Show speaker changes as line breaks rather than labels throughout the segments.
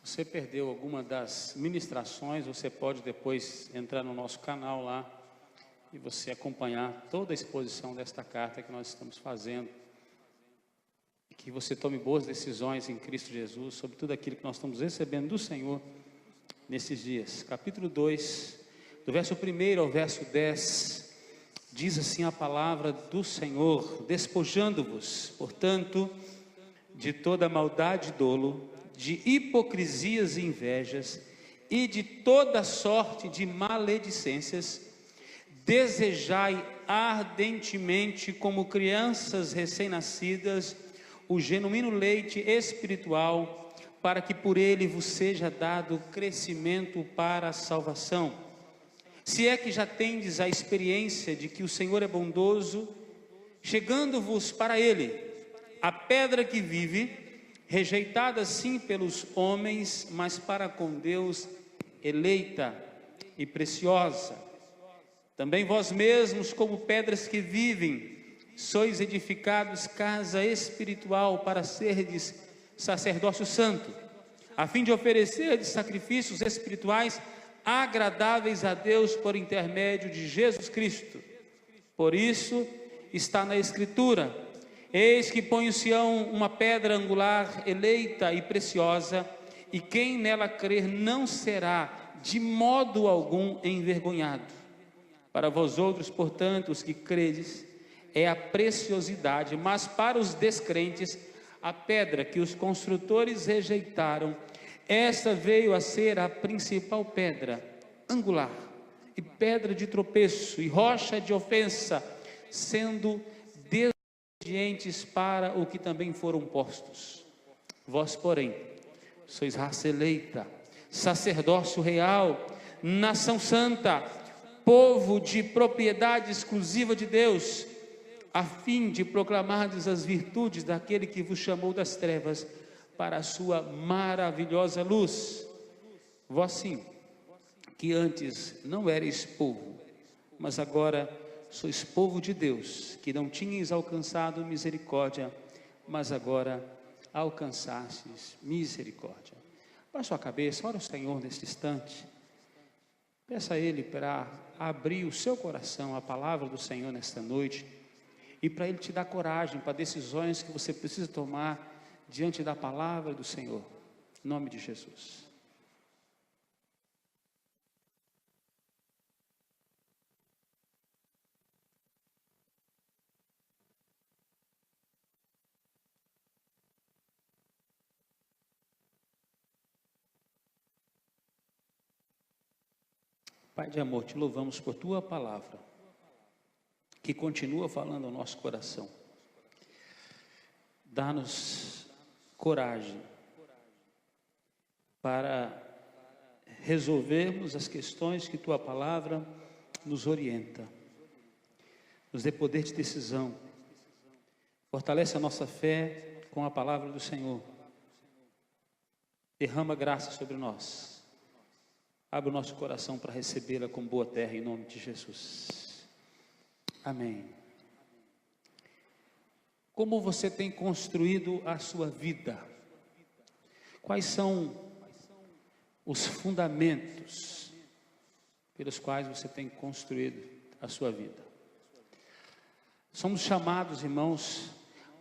você perdeu alguma das ministrações, você pode depois entrar no nosso canal lá e você acompanhar toda a exposição desta carta que nós estamos fazendo. Que você tome boas decisões em Cristo Jesus sobre tudo aquilo que nós estamos recebendo do Senhor nesses dias. Capítulo 2, do verso 1 ao verso 10, diz assim a palavra do Senhor: despojando-vos, portanto, de toda maldade e dolo, de hipocrisias e invejas, e de toda sorte de maledicências, desejai ardentemente, como crianças recém-nascidas, o genuíno leite espiritual, para que por ele vos seja dado crescimento para a salvação. Se é que já tendes a experiência de que o Senhor é bondoso, chegando-vos para ele, a pedra que vive, rejeitada sim pelos homens, mas para com Deus eleita e preciosa. Também vós mesmos, como pedras que vivem, sois edificados casa espiritual para serdes sacerdócio santo, a fim de oferecer sacrifícios espirituais agradáveis a Deus por intermédio de Jesus Cristo. Por isso está na Escritura: eis que põe em Sião uma pedra angular, eleita e preciosa, e quem nela crer não será de modo algum envergonhado. Para vós outros, portanto, os que credes, é a preciosidade, mas para os descrentes, a pedra que os construtores rejeitaram, esta veio a ser a principal pedra angular, e pedra de tropeço, e rocha de ofensa, sendo desobedientes para o que também foram postos. Vós, porém, sois raça eleita, sacerdócio real, nação santa, povo de propriedade exclusiva de Deus, a fim de proclamardes as virtudes daquele que vos chamou das trevas para a sua maravilhosa luz. Vós sim, que antes não erais povo, mas agora sois povo de Deus, que não tinhais alcançado misericórdia, mas agora alcançastes misericórdia. Baixe sua cabeça, ora o Senhor neste instante. Peça a Ele para abrir o seu coração à palavra do Senhor nesta noite, e para Ele te dar coragem para decisões que você precisa tomar diante da palavra do Senhor, em nome de Jesus. Pai de amor, te louvamos por tua palavra, que continua falando ao nosso coração. Dá-nos coragem para resolvermos as questões que tua palavra nos orienta. Nos dê poder de decisão. Fortalece a nossa fé com a palavra do Senhor. Derrama graça sobre nós. Abre o nosso coração para recebê-la com boa terra, em nome de Jesus. Amém. Como você tem construído a sua vida? Quais são os fundamentos pelos quais você tem construído a sua vida? Somos chamados, irmãos,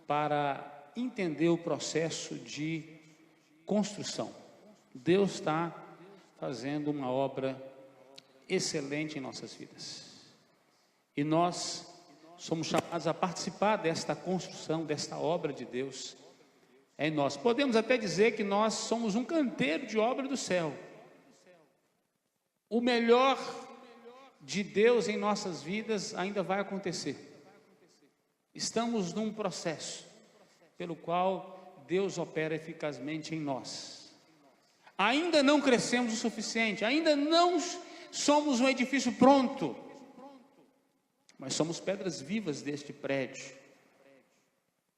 para entender o processo de construção. Deus está fazendo uma obra excelente em nossas vidas. E nós somos chamados a participar desta construção, desta obra de Deus em nós. Podemos até dizer que nós somos um canteiro de obra do céu. O melhor de Deus em nossas vidas ainda vai acontecer. Estamos num processo pelo qual Deus opera eficazmente em nós. Ainda não crescemos o suficiente, ainda não somos um edifício pronto, mas somos pedras vivas deste prédio,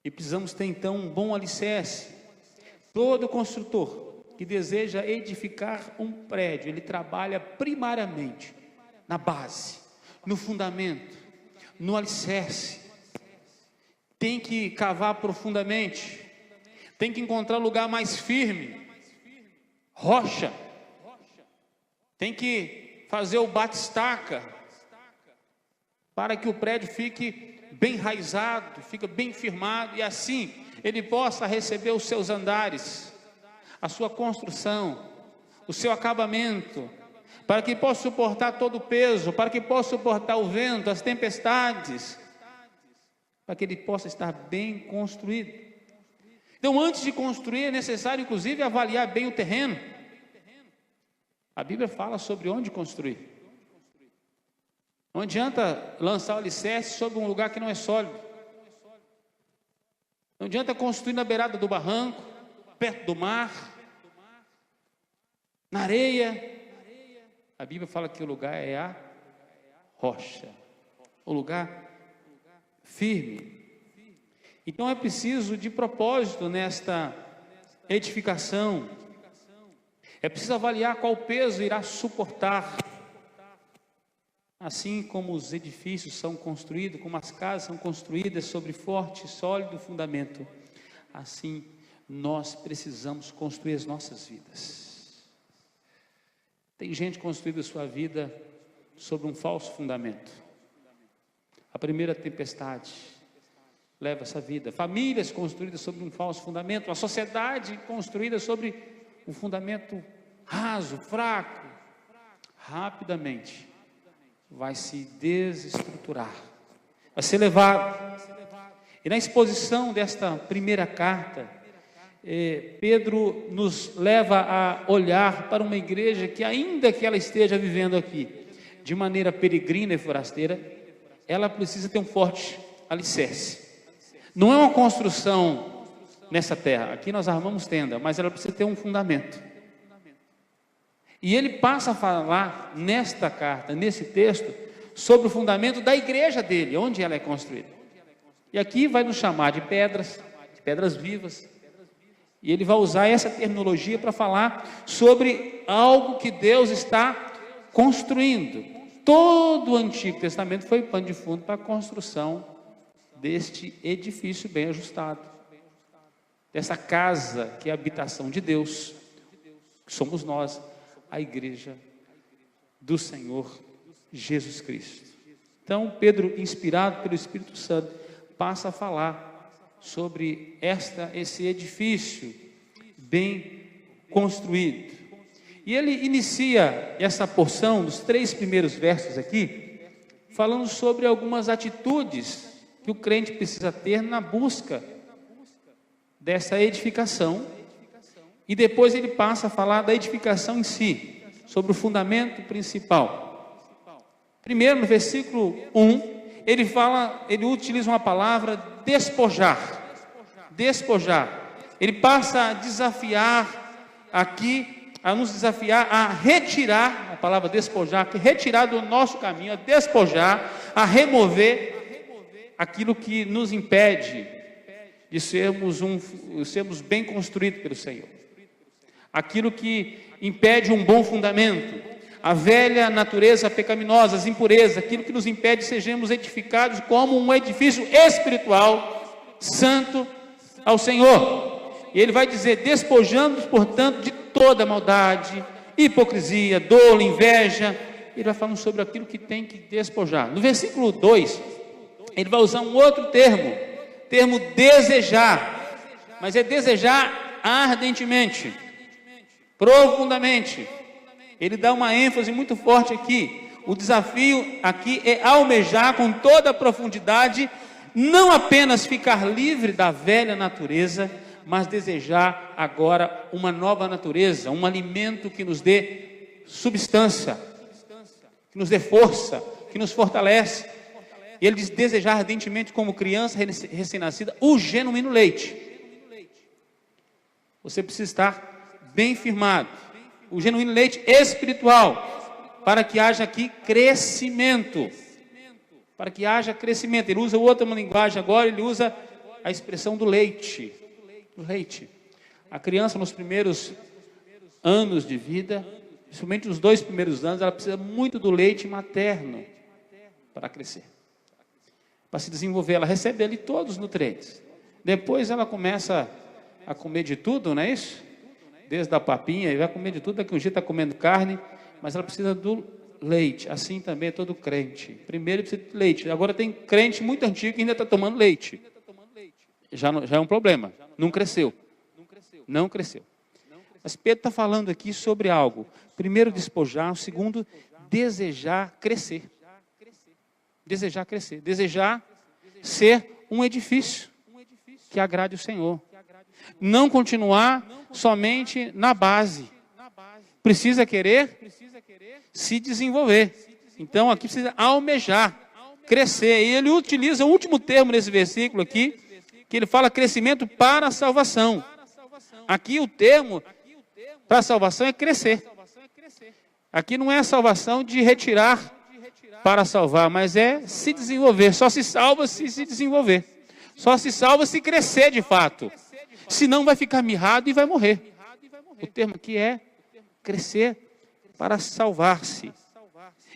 e precisamos ter então um bom alicerce. Todo construtor que deseja edificar um prédio, ele trabalha primariamente na base, no fundamento, no alicerce. Tem que cavar profundamente, tem que encontrar lugar mais firme, rocha. Tem que fazer o bate-estaca para que o prédio fique bem enraizado, fique bem firmado, e assim ele possa receber os seus andares, a sua construção, o seu acabamento, para que possa suportar todo o peso, para que possa suportar o vento, as tempestades, para que ele possa estar bem construído. Então, antes de construir, é necessário, inclusive, avaliar bem o terreno. A Bíblia fala sobre onde construir. Não adianta lançar o alicerce sobre um lugar que não é sólido. Não adianta construir na beirada do barranco, perto do mar, na areia. A Bíblia fala que o lugar é a rocha, o lugar firme. Então é preciso de propósito nesta edificação. É preciso avaliar qual peso irá suportar. Assim como os edifícios são construídos, como as casas são construídas sobre forte e sólido fundamento, assim nós precisamos construir as nossas vidas. Tem gente construindo sua vida sobre um falso fundamento. A primeira tempestade leva essa vida. Famílias construídas sobre um falso fundamento. Uma sociedade construída sobre um fundamento raso, fraco. Rapidamente vai se desestruturar, vai ser levado. E na exposição desta primeira carta, Pedro nos leva a olhar para uma igreja que, ainda que ela esteja vivendo aqui de maneira peregrina e forasteira, ela precisa ter um forte alicerce. Não é uma construção nessa terra, aqui nós armamos tenda, mas ela precisa ter um fundamento. E ele passa a falar nesta carta, nesse texto, sobre o fundamento da igreja dele, onde ela é construída. E aqui vai nos chamar de pedras vivas. E ele vai usar essa terminologia para falar sobre algo que Deus está construindo. Todo o Antigo Testamento foi pano de fundo para a construção deste edifício bem ajustado, dessa casa que é a habitação de Deus, que somos nós, a igreja do Senhor Jesus Cristo. Então Pedro, inspirado pelo Espírito Santo, passa a falar sobre esse edifício bem construído. E ele inicia essa porção dos 3 primeiros versos aqui, falando sobre algumas atitudes que o crente precisa ter na busca dessa edificação. E depois ele passa a falar da edificação em si, sobre o fundamento principal. Primeiro, no versículo 1, ele utiliza uma palavra despojar. Despojar. Ele passa a desafiar aqui, a nos desafiar a retirar, a palavra despojar, retirar do nosso caminho, a despojar, a remover aquilo que nos impede de sermos bem construídos pelo Senhor. Aquilo que impede um bom fundamento, a velha natureza pecaminosa, as impurezas, aquilo que nos impede de sejamos edificados como um edifício espiritual, santo ao Senhor. E ele vai dizer, despojando-nos, portanto, de toda maldade, hipocrisia, dolo, inveja. Ele vai falando sobre aquilo que tem que despojar. No versículo 2, ele vai usar um outro termo desejar, mas é desejar ardentemente, profundamente. Ele dá uma ênfase muito forte aqui. O desafio aqui é almejar com toda a profundidade, não apenas ficar livre da velha natureza, mas desejar agora uma nova natureza, um alimento que nos dê substância, que nos dê força, que nos fortalece. E ele diz desejar ardentemente, como criança recém-nascida, o genuíno leite. Você precisa estar bem firmado. O genuíno leite espiritual, para que haja aqui crescimento. Para que haja crescimento. Ele usa outra linguagem agora, ele usa a expressão do leite. Do leite. A criança nos primeiros anos de vida, principalmente nos 2 primeiros anos, ela precisa muito do leite materno para crescer, para se desenvolver. Ela recebe ali todos os nutrientes. Depois ela começa a comer de tudo, não é isso? desde a papinha, ele vai comer de tudo, daqui um dia está comendo carne, mas ela precisa do leite. Assim também é todo crente. Primeiro ele precisa de leite. Agora tem crente muito antigo que ainda está tomando leite. Já é um problema. Não cresceu. Não cresceu. Mas Pedro está falando aqui sobre algo. Primeiro, despojar. Segundo, desejar crescer. Desejar crescer. Desejar ser um edifício que agrade o Senhor. Não continuar somente na base. Precisa querer se desenvolver. Então aqui precisa almejar, crescer. E ele utiliza o último termo nesse versículo aqui, que ele fala crescimento para a salvação. Aqui o termo para a salvação é crescer. Aqui não é a salvação de retirar para salvar, mas é se desenvolver. Só se salva se desenvolver. Só se salva se crescer de fato. Senão vai ficar mirrado e vai morrer. O termo aqui é crescer para salvar-se.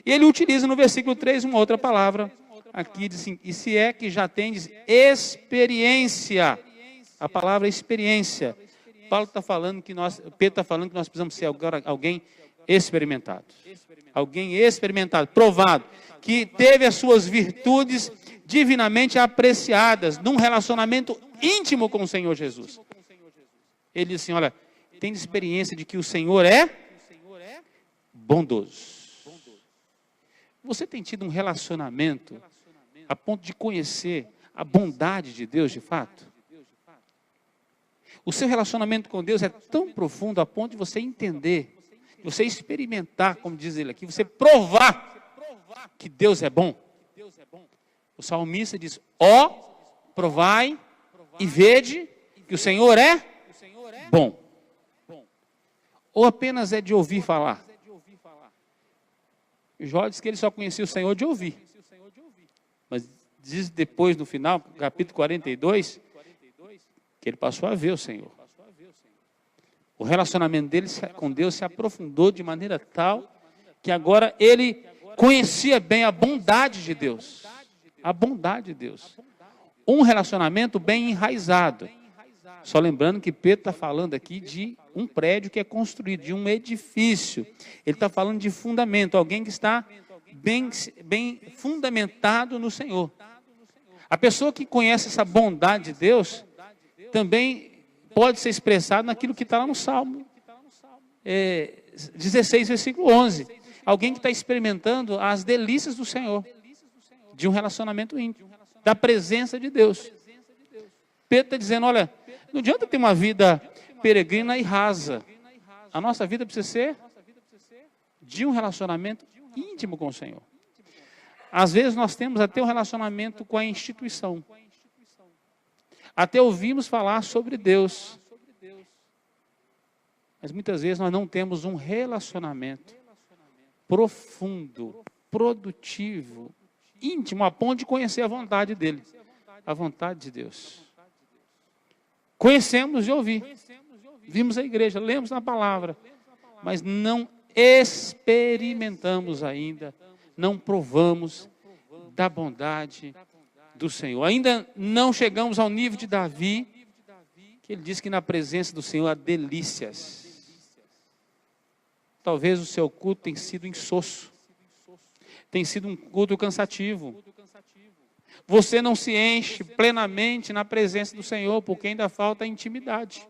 E ele utiliza no versículo 3 uma outra palavra. Aqui diz assim, e se é que já tendes experiência. A palavra experiência. Pedro está falando que nós precisamos ser agora alguém experimentado. Alguém experimentado, provado, que teve as suas virtudes divinamente apreciadas num relacionamento íntimo com o Senhor Jesus. Ele diz assim, olha, tem experiência de que o Senhor é bondoso. Você tem tido um relacionamento a ponto de conhecer a bondade de Deus de fato? O seu relacionamento com Deus é tão profundo a ponto de você entender, você experimentar, como diz ele aqui, você provar que Deus é bom. O salmista diz, ó, provai e vede que o Senhor é bom. Ou apenas é de ouvir falar? Jó diz que ele só conhecia o Senhor de ouvir. Mas diz depois, no final, capítulo 42, que ele passou a ver o Senhor. O relacionamento dele com Deus se aprofundou de maneira tal que agora ele conhecia bem a bondade de Deus. A bondade de Deus. Um relacionamento bem enraizado. Só lembrando que Pedro está falando aqui de um prédio que é construído, de um edifício. Ele está falando de fundamento, alguém que está bem fundamentado no Senhor. A pessoa que conhece essa bondade de Deus, também pode ser expressado naquilo que está lá no Salmo 16, versículo 11. Alguém que está experimentando as delícias do Senhor, de um relacionamento íntimo, da presença de Deus. Pedro está dizendo, olha, não adianta ter uma vida peregrina e rasa. A nossa vida precisa ser de um relacionamento íntimo com o Senhor. Às vezes nós temos até um relacionamento com a instituição. Até ouvimos falar sobre Deus. Mas muitas vezes nós não temos um relacionamento profundo, produtivo, íntimo, a ponto de conhecer a vontade dEle. A vontade de Deus. Conhecemos de ouvir. Vimos a igreja, lemos na palavra. Mas não experimentamos ainda, não provamos da bondade do Senhor. Ainda não chegamos ao nível de Davi, que ele diz que na presença do Senhor há delícias. Talvez o seu culto tenha sido insosso, tem sido um culto cansativo. Você não se enche plenamente na presença do Senhor, porque ainda falta intimidade.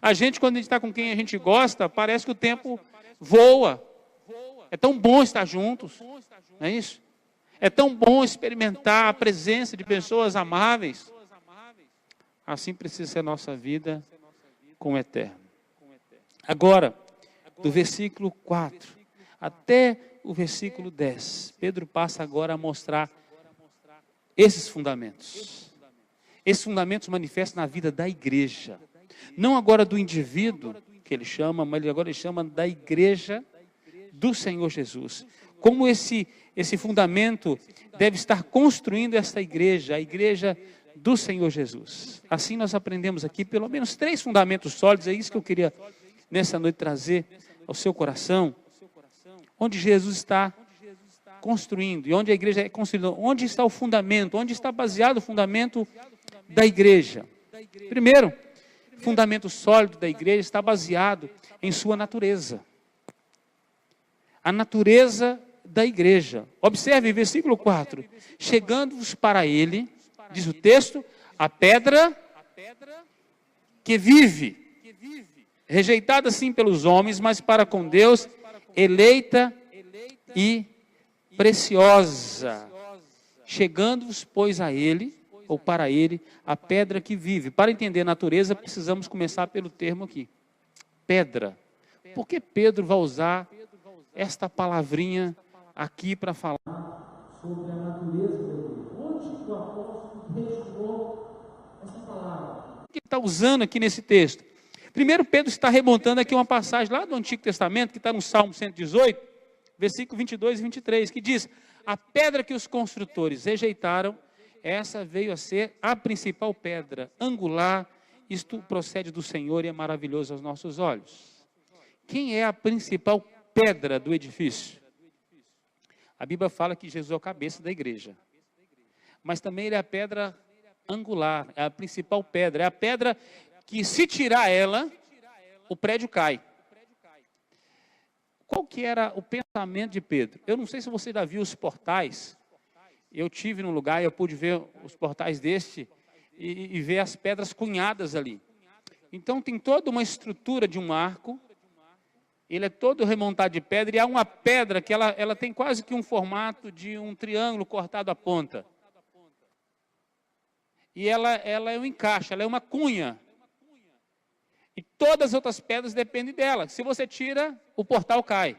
A gente, quando a gente está com quem a gente gosta, parece que o tempo voa. É tão bom estar juntos, não é isso? É tão bom experimentar a presença de pessoas amáveis. Assim precisa ser a nossa vida com o Eterno. Agora, do versículo 4 até o versículo 10, Pedro passa agora a mostrar esses fundamentos. Esses fundamentos manifestam na vida da igreja. Não agora do indivíduo, que ele chama, mas agora ele chama da igreja do Senhor Jesus. Como esse fundamento deve estar construindo esta igreja, a igreja do Senhor Jesus. Assim nós aprendemos aqui pelo menos 3 fundamentos sólidos, é isso que eu queria nessa noite trazer ao seu coração, onde Jesus está construindo, e onde a igreja é construída, onde está o fundamento, onde está baseado o fundamento da igreja. Primeiro, fundamento sólido da igreja está baseado em sua natureza. A natureza da igreja. Observe, versículo 4. Chegando-vos para ele, diz o texto, a pedra que vive, rejeitada sim pelos homens, mas para com Deus, eleita e preciosa. Chegando-vos, pois, a ele, ou para ele, a pedra que vive. Para entender a natureza, precisamos começar pelo termo aqui. Pedra. Por que Pedro vai usar esta palavrinha aqui para falar sobre a natureza da igreja? Onde o apóstolo registrou essa palavra? O que ele está usando aqui nesse texto? Primeiro, Pedro está remontando aqui uma passagem lá do Antigo Testamento, que está no Salmo 118, versículo 22 e 23, que diz: a pedra que os construtores rejeitaram, essa veio a ser a principal pedra angular, isto procede do Senhor e é maravilhoso aos nossos olhos. Quem é a principal pedra do edifício? A Bíblia fala que Jesus é o cabeça da igreja, mas também ele é a pedra angular, é a principal pedra, é a pedra que, se tirar ela, o prédio cai. Qual que era o pensamento de Pedro? Eu não sei se você já viu os portais. Eu tive num lugar e eu pude ver os portais deste e ver as pedras cunhadas ali. Então tem toda uma estrutura de um arco, ele é todo remontado de pedra, e há uma pedra que ela tem quase que um formato de um triângulo cortado à ponta. E ela é um encaixe, ela é uma cunha. E todas as outras pedras dependem dela. Se você tira, o portal cai.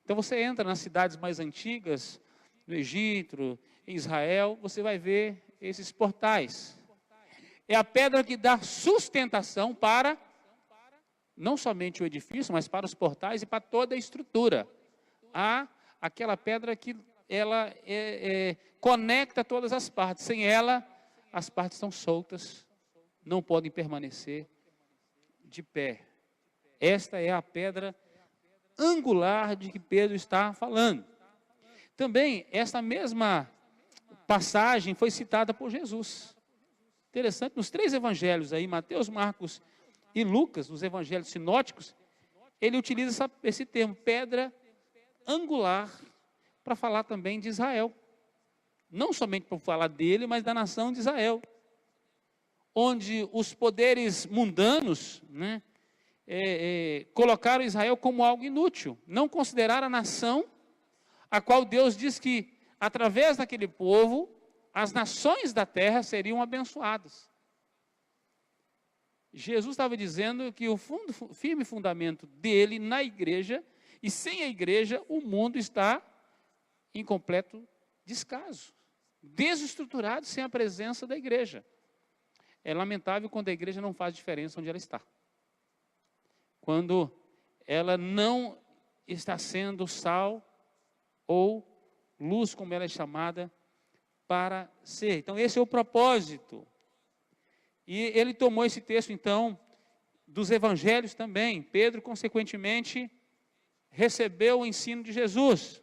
Então você entra nas cidades mais antigas, no Egito, em Israel, você vai ver esses portais. É a pedra que dá sustentação para não somente o edifício, mas para os portais e para toda a estrutura. Há aquela pedra que ela conecta todas as partes. Sem ela, as partes estão soltas, não podem permanecer de pé. Esta é a pedra angular de que Pedro está falando. Também, esta mesma passagem foi citada por Jesus. Interessante, nos 3 evangelhos aí, Mateus, Marcos e Lucas, os evangelhos sinóticos, ele utiliza esse termo, pedra angular, para falar também de Israel. Não somente para falar dele, mas da nação de Israel. Onde os poderes mundanos, né, colocaram Israel como algo inútil. Não consideraram a nação a qual Deus diz que, através daquele povo, as nações da terra seriam abençoadas. Jesus estava dizendo que o firme fundamento dele na igreja, e sem a igreja, o mundo está em completo descaso, desestruturado sem a presença da igreja. É lamentável quando a igreja não faz diferença onde ela está. Quando ela não está sendo sal ou luz, como ela é chamada, para ser. Então, esse é o propósito. E ele tomou esse texto, então, dos evangelhos também. Pedro, consequentemente, recebeu o ensino de Jesus.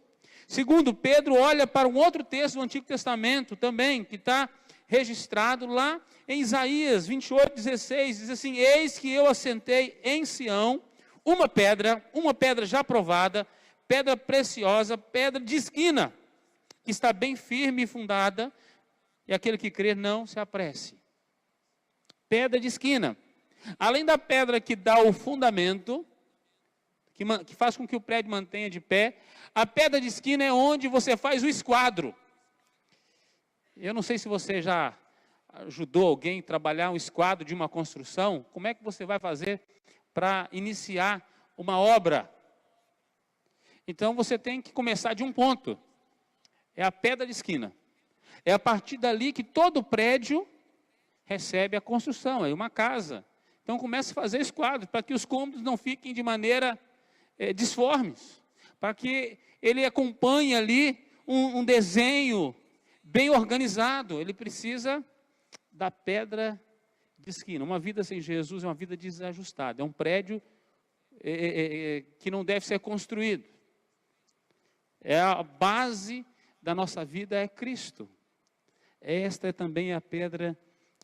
Segundo, Pedro olha para um outro texto do Antigo Testamento também, que está registrado lá em Isaías 28:16, diz assim: eis que eu assentei em Sião uma pedra já provada, pedra preciosa, pedra de esquina, que está bem firme e fundada, e aquele que crer não se apresse. Pedra de esquina. Além da pedra que dá o fundamento, que faz com que o prédio mantenha de pé, a pedra de esquina é onde você faz o esquadro. Eu não sei se você já ajudou alguém a trabalhar um esquadro de uma construção. Como é que você vai fazer para iniciar uma obra? Então você tem que começar de um ponto. É a pedra de esquina. É a partir dali que todo prédio recebe a construção, é uma casa. Então começa a fazer esquadro, para que os cômodos não fiquem de maneira disformes, para que ele acompanhe ali um desenho bem organizado. Ele precisa da pedra de esquina. Uma vida sem Jesus é uma vida desajustada, é um prédio que não deve ser construído. A base da nossa vida é Cristo. Esta é também a pedra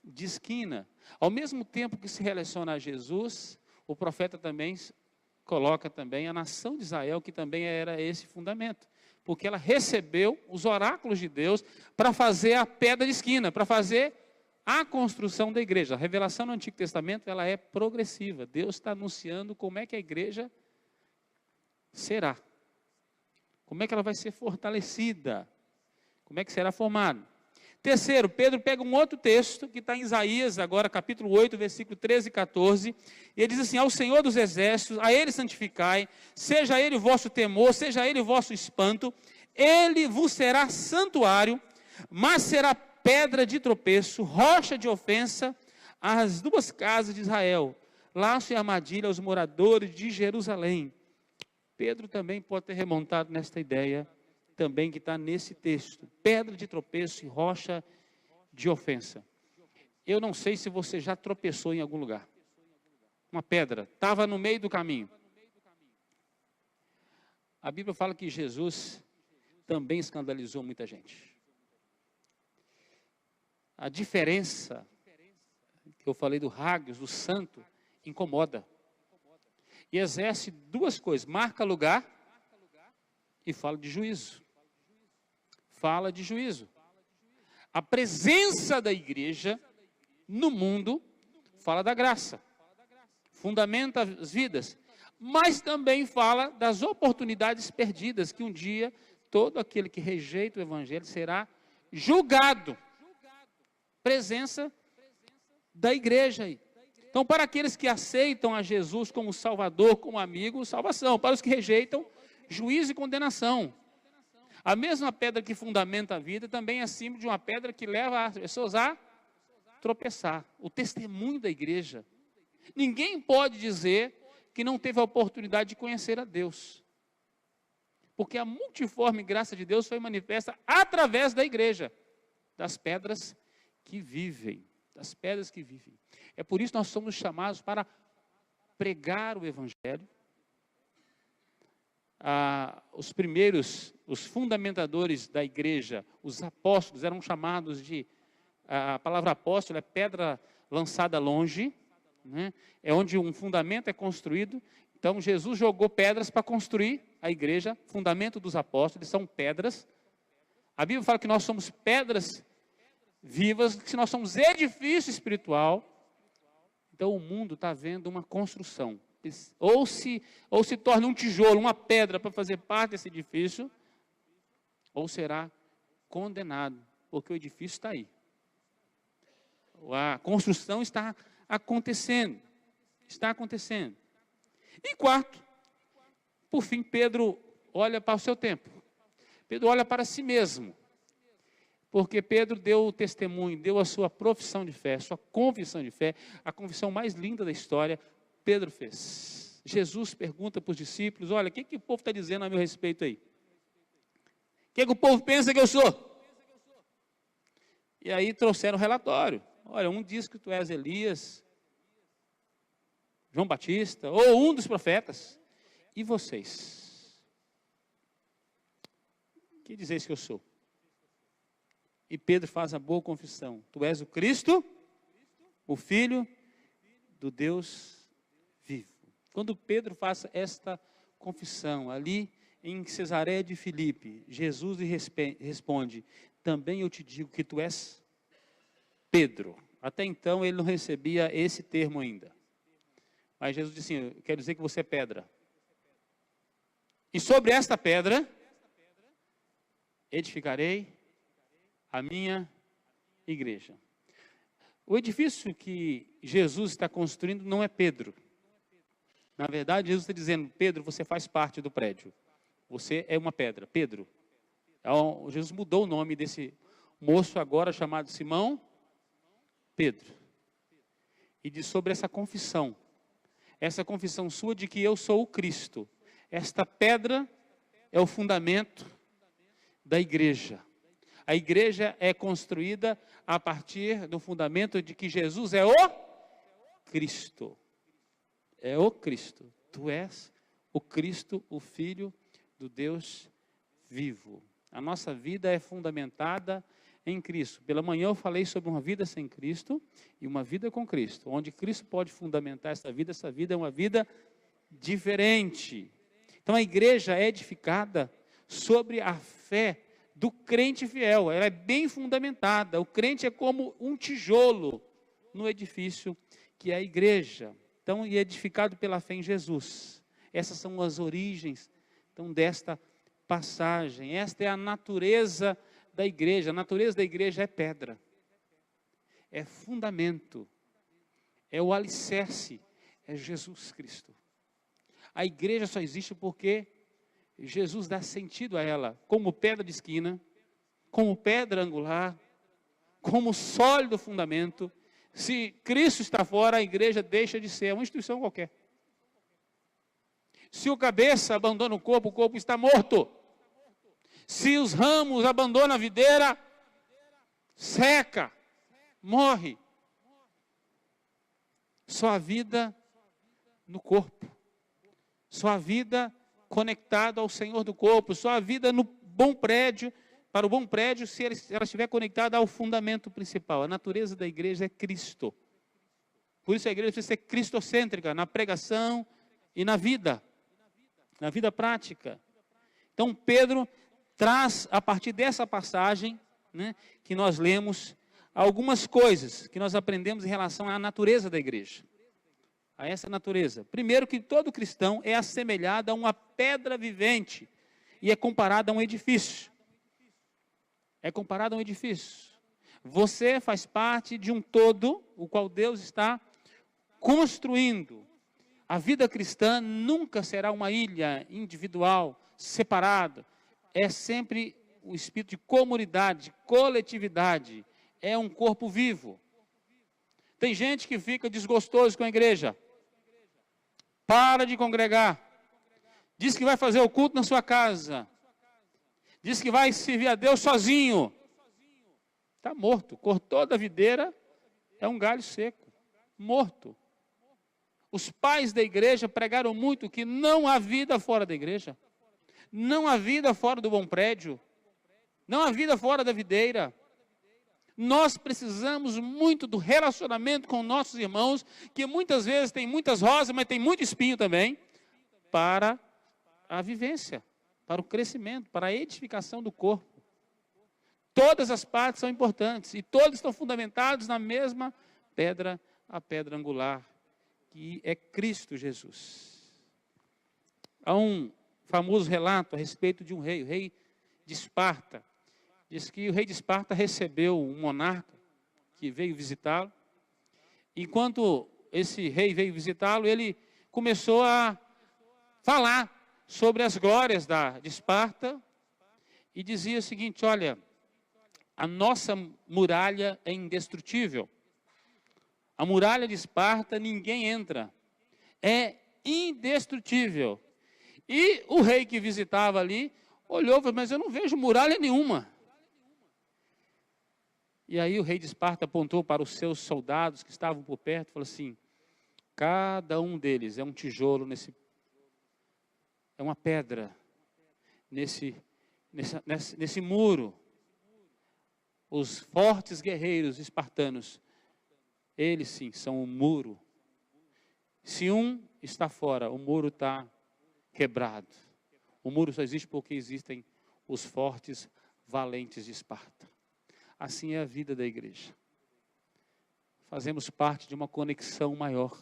de esquina. Ao mesmo tempo que se relaciona a Jesus, o profeta também coloca também a nação de Israel, que também era esse fundamento. Porque ela recebeu os oráculos de Deus para fazer a pedra de esquina, para fazer a construção da igreja. A revelação no Antigo Testamento, ela é progressiva. Deus está anunciando como é que a igreja será. Como é que ela vai ser fortalecida. Como é que será formada. Terceiro, Pedro pega um outro texto, que está em Isaías, agora capítulo 8, versículo 13 e 14, e ele diz assim: ao Senhor dos exércitos, a Ele santificai, seja Ele o vosso temor, seja Ele o vosso espanto, Ele vos será santuário, mas será pedra de tropeço, rocha de ofensa, às duas casas de Israel, laço e armadilha aos moradores de Jerusalém. Pedro também pode ter remontado nesta ideia, também que está nesse texto, pedra de tropeço e rocha de ofensa. Eu não sei se você já tropeçou em algum lugar. Uma pedra, estava no meio do caminho. A Bíblia fala que Jesus também escandalizou muita gente. A diferença, que eu falei do Hagios, do santo, incomoda. E exerce duas coisas, marca lugar e fala de juízo. Fala de juízo. A presença da igreja no mundo fala da graça, fundamenta as vidas, mas também fala das oportunidades perdidas, que um dia todo aquele que rejeita o evangelho será julgado. Presença da igreja aí. Então, para aqueles que aceitam a Jesus como Salvador, como amigo, salvação. Para os que rejeitam, juízo e condenação. A mesma pedra que fundamenta a vida também é símbolo de uma pedra que leva as pessoas a tropeçar. O testemunho da igreja. Ninguém pode dizer que não teve a oportunidade de conhecer a Deus. Porque a multiforme graça de Deus foi manifesta através da igreja. Das pedras que vivem. Das pedras que vivem. É por isso que nós somos chamados para pregar o evangelho. Os fundamentadores da igreja, os apóstolos, eram chamados de, a palavra apóstolo é pedra lançada longe, né? É onde um fundamento é construído. Então Jesus jogou pedras para construir a igreja, fundamento dos apóstolos, são pedras. A Bíblia fala que nós somos pedras vivas, que nós somos edifício espiritual. Então o mundo está vendo uma construção. Ou se torna um tijolo, uma pedra para fazer parte desse edifício, ou será condenado, porque o edifício está aí. A construção está acontecendo. Está acontecendo. E quarto, por fim, Pedro olha para o seu tempo. Pedro olha para si mesmo. Porque Pedro deu o testemunho, deu a sua profissão de fé, sua confissão de fé, a confissão mais linda da história, Pedro fez. Jesus pergunta para os discípulos: olha, o que o povo está dizendo a meu respeito aí? O que o povo pensa que eu sou? E aí trouxeram o relatório. Olha, um diz que tu és Elias, João Batista, ou um dos profetas. E vocês? Que dizeis que eu sou? E Pedro faz a boa confissão: tu és o Cristo, o Filho do Deus vivo. Quando Pedro faz esta confissão, ali em Cesareia de Filipe, Jesus lhe responde: também eu te digo que tu és Pedro. Até então ele não recebia esse termo ainda. Mas Jesus disse assim: eu quero dizer que você é pedra. E sobre esta pedra edificarei a minha igreja. O edifício que Jesus está construindo não é Pedro. Na verdade, Jesus está dizendo: Pedro, você faz parte do prédio. Você é uma pedra, Pedro. Então, Jesus mudou o nome desse moço agora chamado Simão Pedro. E diz sobre essa confissão sua de que eu sou o Cristo. Esta pedra é o fundamento da igreja. A igreja é construída a partir do fundamento de que Jesus é o Cristo. É o Cristo. Tu és o Cristo, o Filho do Deus vivo. A nossa vida é fundamentada em Cristo. Pela manhã eu falei sobre uma vida sem Cristo e uma vida com Cristo. Onde Cristo pode fundamentar essa vida é uma vida diferente. Então a igreja é edificada sobre a fé do crente fiel. Ela é bem fundamentada. O crente é como um tijolo no edifício que é a igreja. Então, e edificado pela fé em Jesus. Essas são as origens, então, desta passagem. Esta é a natureza da igreja. A natureza da igreja é pedra. É fundamento. É o alicerce. É Jesus Cristo. A igreja só existe porque Jesus dá sentido a ela, como pedra de esquina, como pedra angular, como sólido fundamento. Se Cristo está fora, a igreja deixa de ser uma instituição qualquer. Se o cabeça abandona o corpo está morto. Se os ramos abandonam a videira, seca, morre. Só a vida no corpo. Só a vida conectada ao Senhor do corpo. Só a vida no bom prédio, para o bom prédio, se ela estiver conectada ao fundamento principal. A natureza da igreja é Cristo. Por isso a igreja precisa ser cristocêntrica na pregação e na vida prática. Então Pedro traz, a partir dessa passagem, né, que nós lemos, algumas coisas que nós aprendemos em relação à natureza da igreja. A essa natureza. Primeiro, que todo cristão é assemelhado a uma pedra vivente e é comparado a um edifício. É comparado a um edifício. Você faz parte de um todo, o qual Deus está construindo. A vida cristã nunca será uma ilha individual, separada. É sempre o espírito de comunidade, de coletividade. É um corpo vivo. Tem gente que fica desgostoso com a igreja. Para de congregar. Diz que vai fazer o culto na sua casa. Diz que vai servir a Deus sozinho. Está morto. Cortou da videira, é um galho seco. Morto. Os pais da igreja pregaram muito que não há vida fora da igreja. Não há vida fora do bom prédio. Não há vida fora da videira. Nós precisamos muito do relacionamento com nossos irmãos, que muitas vezes tem muitas rosas, mas tem muito espinho também, para a vivência, para o crescimento, para a edificação do corpo. Todas as partes são importantes, e todos estão fundamentados na mesma pedra, a pedra angular, que é Cristo Jesus. Há um famoso relato a respeito de um rei, o rei de Esparta. Diz que o rei de Esparta recebeu um monarca que veio visitá-lo. Enquanto esse rei veio visitá-lo, ele começou a falar sobre as glórias de Esparta e dizia o seguinte: olha, a nossa muralha é indestrutível. A muralha de Esparta ninguém entra. É indestrutível. E o rei que visitava ali olhou e falou: mas eu não vejo muralha nenhuma. E aí o rei de Esparta apontou para os seus soldados que estavam por perto e falou assim: cada um deles é um tijolo é uma pedra nesse muro. Os fortes guerreiros espartanos, eles sim são um muro. Se um está fora, o muro está quebrado. O muro só existe porque existem os fortes valentes de Esparta. Assim é a vida da igreja. Fazemos parte de uma conexão maior.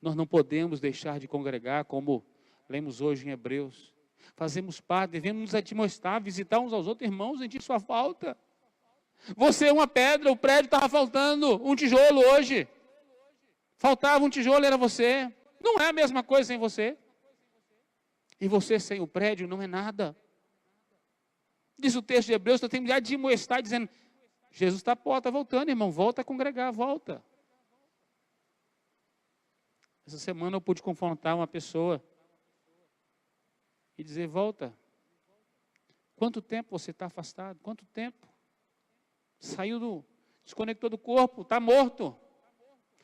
Nós não podemos deixar de congregar, como lemos hoje em Hebreus. Fazemos parte, devemos nos admoestar, visitar uns aos outros, irmãos, sentir sua falta. Você é uma pedra, o prédio estava faltando um tijolo hoje. Faltava um tijolo, era você. Não é a mesma coisa sem você. E você sem o prédio não é nada. Diz o texto de Hebreus, nós temos que admoestar, dizendo: Jesus está à porta, voltando, irmão, volta a congregar, volta. Essa semana eu pude confrontar uma pessoa e dizer: volta. Quanto tempo você está afastado? Quanto tempo? Desconectou do corpo, está morto.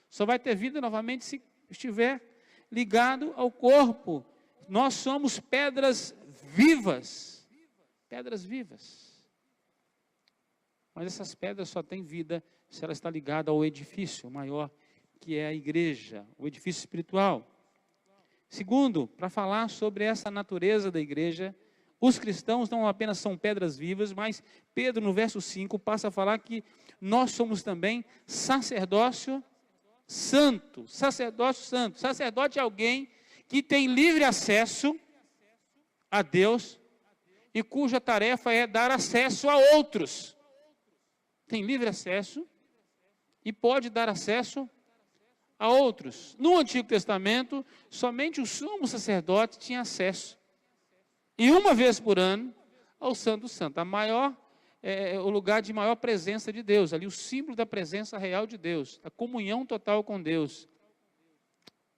Só vai ter vida novamente se estiver ligado ao corpo. Nós somos pedras vivas. Pedras vivas. Mas essas pedras só têm vida se ela está ligada ao edifício maior, que é a igreja, o edifício espiritual. Segundo, para falar sobre essa natureza da igreja, os cristãos não apenas são pedras vivas, mas Pedro, no verso 5, passa a falar que nós somos também sacerdócio santo. Sacerdócio santo. Sacerdote é alguém que tem livre acesso a Deus e cuja tarefa é dar acesso a outros. Tem livre acesso e pode dar acesso a outros. No Antigo Testamento, somente o sumo sacerdote tinha acesso. E uma vez por ano, ao Santo Santo. O lugar de maior presença de Deus. Ali o símbolo da presença real de Deus. A comunhão total com Deus.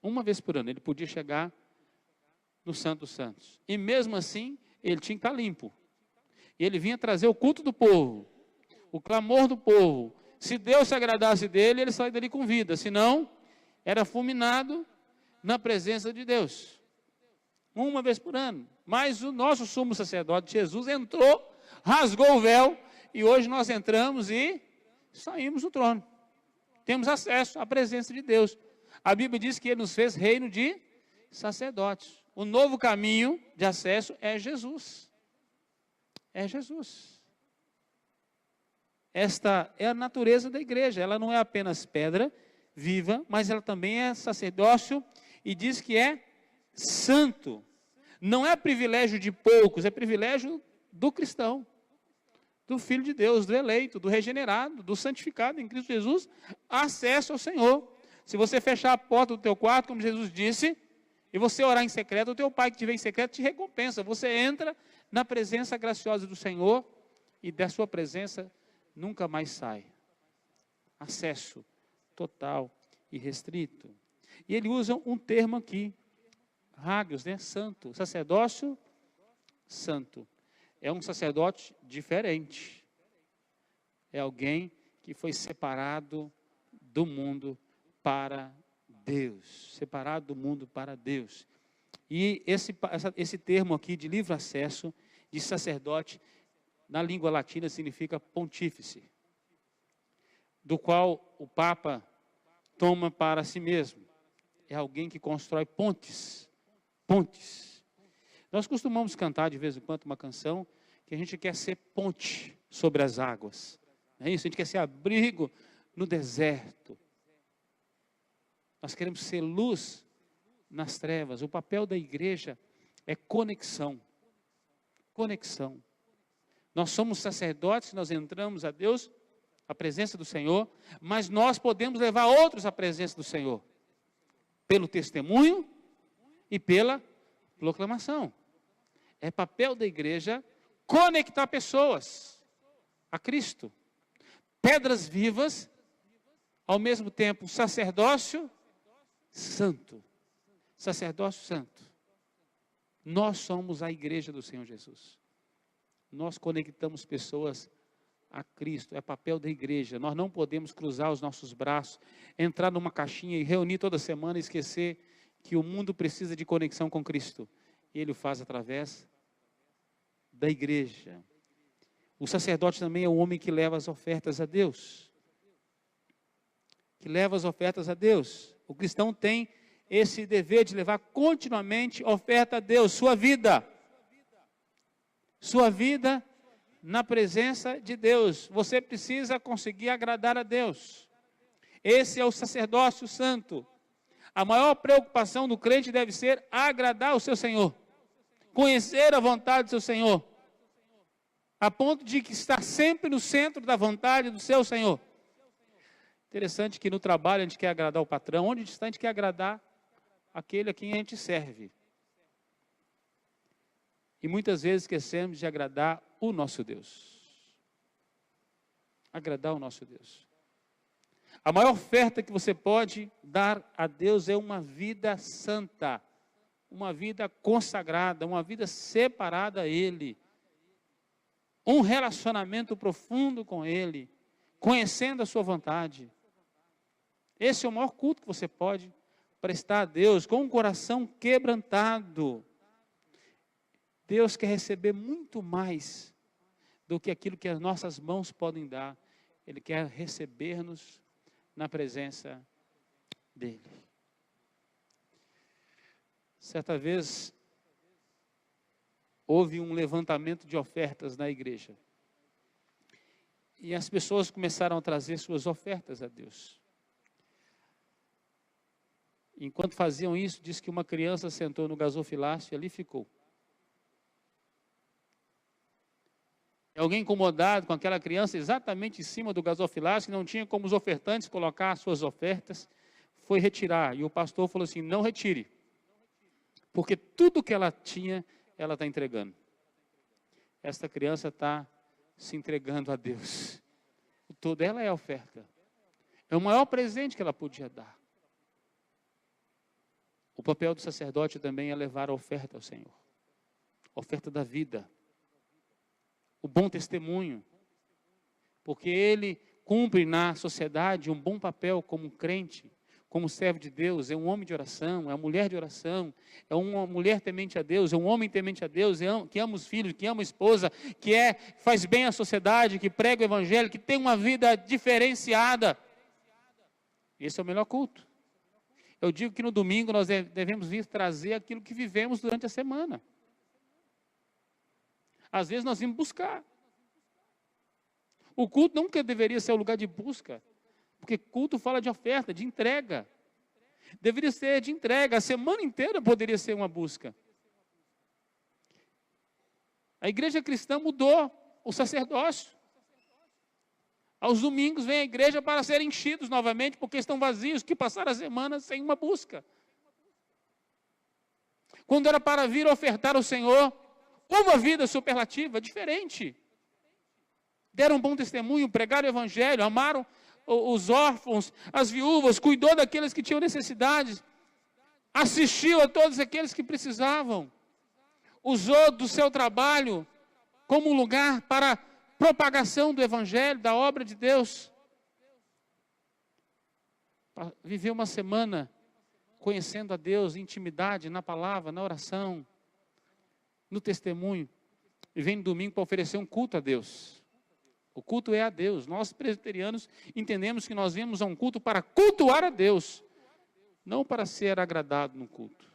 Uma vez por ano, ele podia chegar no Santo dos Santos. E mesmo assim, ele tinha que estar limpo. E ele vinha trazer o culto do povo. O clamor do povo. Se Deus se agradasse dele, ele saía dali com vida. Senão, era fulminado na presença de Deus. Uma vez por ano. Mas o nosso sumo sacerdote, Jesus, entrou, rasgou o véu, e hoje nós entramos e saímos do trono. Temos acesso à presença de Deus. A Bíblia diz que ele nos fez reino de sacerdotes. O novo caminho de acesso é Jesus. É Jesus. Esta é a natureza da igreja. Ela não é apenas pedra viva, mas ela também é sacerdócio e diz que é santo. Não é privilégio de poucos, é privilégio do cristão, do Filho de Deus, do eleito, do regenerado, do santificado em Cristo Jesus, acesso ao Senhor. Se você fechar a porta do teu quarto, como Jesus disse, e você orar em secreto, o teu Pai que te vê em secreto te recompensa. Você entra na presença graciosa do Senhor e da sua presença nunca mais sai. Acesso total e restrito. E ele usa um termo aqui, hagios, né? Santo, sacerdócio santo. É um sacerdote diferente. É alguém que foi separado do mundo para Deus. Separado do mundo para Deus. E esse termo aqui de livre acesso, de sacerdote, na língua latina significa pontífice, do qual o Papa toma para si mesmo. É alguém que constrói pontes. Pontes. Nós costumamos cantar de vez em quando uma canção que a gente quer ser ponte sobre as águas. Não é isso? A gente quer ser abrigo no deserto. Nós queremos ser luz nas trevas. O papel da igreja é conexão. Conexão. Nós somos sacerdotes, nós entramos a Deus, a presença do Senhor, mas nós podemos levar outros à presença do Senhor. Pelo testemunho e pela proclamação. É papel da igreja conectar pessoas a Cristo. Pedras vivas, ao mesmo tempo sacerdócio santo. Sacerdócio santo. Nós somos a igreja do Senhor Jesus. Nós conectamos pessoas a Cristo. É papel da igreja. Nós não podemos cruzar os nossos braços, entrar numa caixinha e reunir toda semana e esquecer que o mundo precisa de conexão com Cristo. E Ele o faz através da igreja. O sacerdote também é o homem que leva as ofertas a Deus. Que leva as ofertas a Deus. O cristão tem esse dever de levar continuamente oferta a Deus, sua vida. Sua vida na presença de Deus. Você precisa conseguir agradar a Deus. Esse é o sacerdócio santo. A maior preocupação do crente deve ser agradar o seu Senhor. Conhecer a vontade do seu Senhor. A ponto de que está sempre no centro da vontade do seu Senhor. Interessante que no trabalho a gente quer agradar o patrão. Onde está a gente quer agradar aquele a quem a gente serve. E muitas vezes esquecemos de agradar o nosso Deus. Agradar o nosso Deus. A maior oferta que você pode dar a Deus é uma vida santa. Uma vida consagrada, uma vida separada a Ele. Um relacionamento profundo com Ele. Conhecendo a sua vontade. Esse é o maior culto que você pode prestar a Deus, com um coração quebrantado. Deus quer receber muito mais do que aquilo que as nossas mãos podem dar. Ele quer receber-nos na presença dele. Certa vez, houve um levantamento de ofertas na igreja. E as pessoas começaram a trazer suas ofertas a Deus. Enquanto faziam isso, diz que uma criança sentou no gasofilácio e ali ficou. Alguém incomodado com aquela criança exatamente em cima do gasofilácio, que não tinha como os ofertantes colocar as suas ofertas, foi retirar. E o pastor falou assim, não retire. Porque tudo que ela tinha, ela está entregando. Esta criança está se entregando a Deus. Toda ela é a oferta. É o maior presente que ela podia dar. O papel do sacerdote também é levar a oferta ao Senhor. A oferta da vida. O bom testemunho. Porque ele cumpre na sociedade um bom papel como crente, como servo de Deus, é um homem de oração, é uma mulher de oração, é uma mulher temente a Deus, é um homem temente a Deus, que ama os filhos, que ama a esposa, que faz bem à sociedade, que prega o evangelho, que tem uma vida diferenciada. Esse é o melhor culto. Eu digo que no domingo nós devemos vir trazer aquilo que vivemos durante a semana. Às vezes nós vimos buscar. O culto nunca deveria ser o lugar de busca, porque culto fala de oferta, de entrega. Deveria ser de entrega. A semana inteira poderia ser uma busca. A igreja cristã mudou o sacerdócio. Aos domingos vem a igreja para serem enchidos novamente, porque estão vazios, que passaram a semana sem uma busca. Quando era para vir ofertar ao Senhor, uma vida superlativa, diferente. Deram um bom testemunho, pregaram o evangelho, amaram os órfãos, as viúvas, cuidou daqueles que tinham necessidades, assistiu a todos aqueles que precisavam, usou do seu trabalho como um lugar para propagação do evangelho, da obra de Deus. Viveu uma semana conhecendo a Deus, em intimidade, na palavra, na oração, no testemunho, e vem no domingo para oferecer um culto a Deus. O culto é a Deus. Nós presbiterianos entendemos que nós viemos a um culto para cultuar a Deus, não para ser agradado no culto.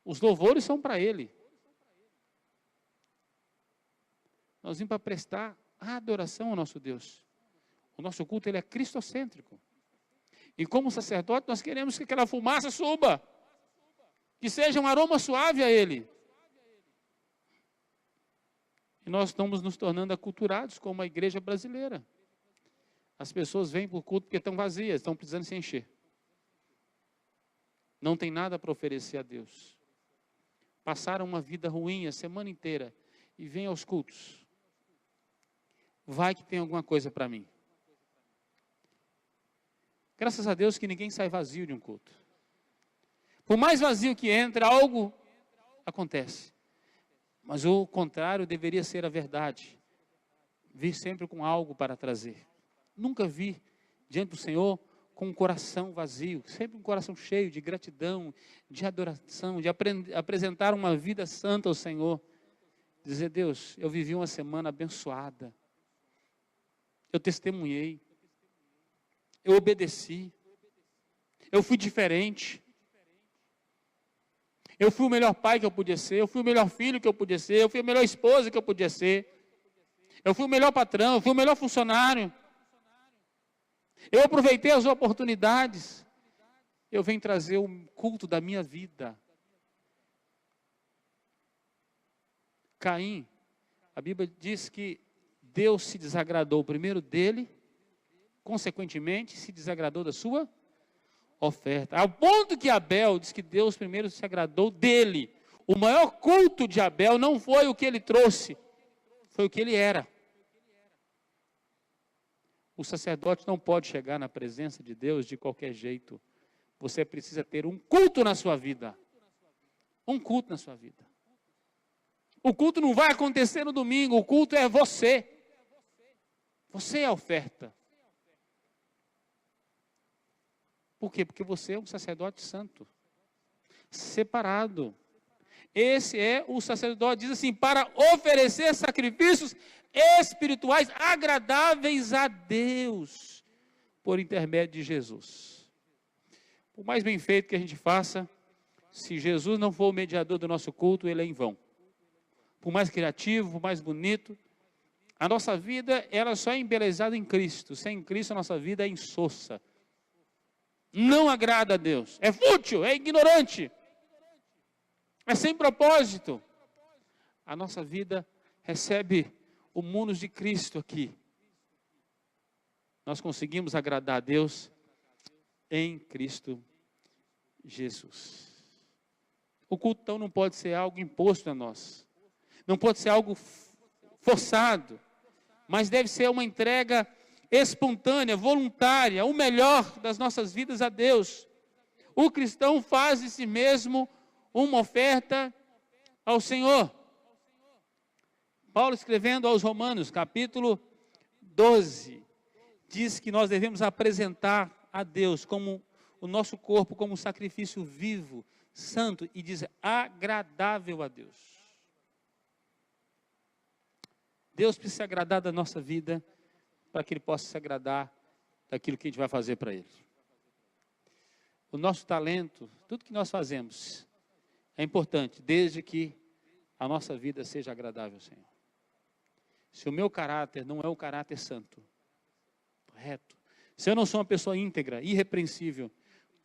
Os louvores são para Ele. Nós vimos para prestar adoração ao nosso Deus. O nosso culto ele é cristocêntrico. E como sacerdote nós queremos que aquela fumaça suba, que seja um aroma suave a Ele. E nós estamos nos tornando aculturados como a igreja brasileira. As pessoas vêm para o culto porque estão vazias, estão precisando se encher. Não tem nada para oferecer a Deus. Passaram uma vida ruim a semana inteira e vêm aos cultos. Vai que tem alguma coisa para mim. Graças a Deus que ninguém sai vazio de um culto. Por mais vazio que entra, algo acontece. Mas o contrário deveria ser a verdade. Vir sempre com algo para trazer. Nunca vi diante do Senhor com um coração vazio. Sempre um coração cheio de gratidão, de adoração, de apresentar uma vida santa ao Senhor. Dizer, Deus, eu vivi uma semana abençoada. Eu testemunhei. Eu obedeci. Eu fui diferente. Eu fui o melhor pai que eu podia ser. Eu fui o melhor filho que eu podia ser. Eu fui a melhor esposa que eu podia ser. Eu fui o melhor patrão. Eu fui o melhor funcionário. Eu aproveitei as oportunidades. Eu venho trazer o culto da minha vida. Caim, a Bíblia diz que Deus se desagradou primeiro dele, consequentemente se desagradou da sua oferta. Ao ponto que Abel diz que Deus primeiro se agradou dele. O maior culto de Abel não foi o que ele trouxe, foi o que ele era. O sacerdote não pode chegar na presença de Deus de qualquer jeito. Você precisa ter um culto na sua vida. Um culto na sua vida. O culto não vai acontecer no domingo, o culto é você. Você é a oferta. Por quê? Porque você é um sacerdote santo, separado. Esse é o sacerdote, diz assim, para oferecer sacrifícios espirituais agradáveis a Deus, por intermédio de Jesus. Por mais bem feito que a gente faça, se Jesus não for o mediador do nosso culto, ele é em vão. Por mais criativo, por mais bonito, a nossa vida, ela só é embelezada em Cristo. Sem Cristo, a nossa vida é insossa. Não agrada a Deus. É fútil, é ignorante. É sem propósito. A nossa vida recebe o munus de Cristo aqui. Nós conseguimos agradar a Deus em Cristo Jesus. O culto, então, não pode ser algo imposto a nós. Não pode ser algo forçado. Mas deve ser uma entrega espontânea, voluntária, o melhor das nossas vidas a Deus. O cristão faz de si mesmo uma oferta ao Senhor. Paulo, escrevendo aos Romanos, capítulo 12, diz que nós devemos apresentar a Deus como o nosso corpo como um sacrifício vivo, santo, e diz agradável a Deus. Deus precisa se agradar da nossa vida para que Ele possa se agradar daquilo que a gente vai fazer para Ele. O nosso talento, tudo que nós fazemos é importante, desde que a nossa vida seja agradável ao Senhor. Se o meu caráter não é o caráter santo, reto, se eu não sou uma pessoa íntegra, irrepreensível,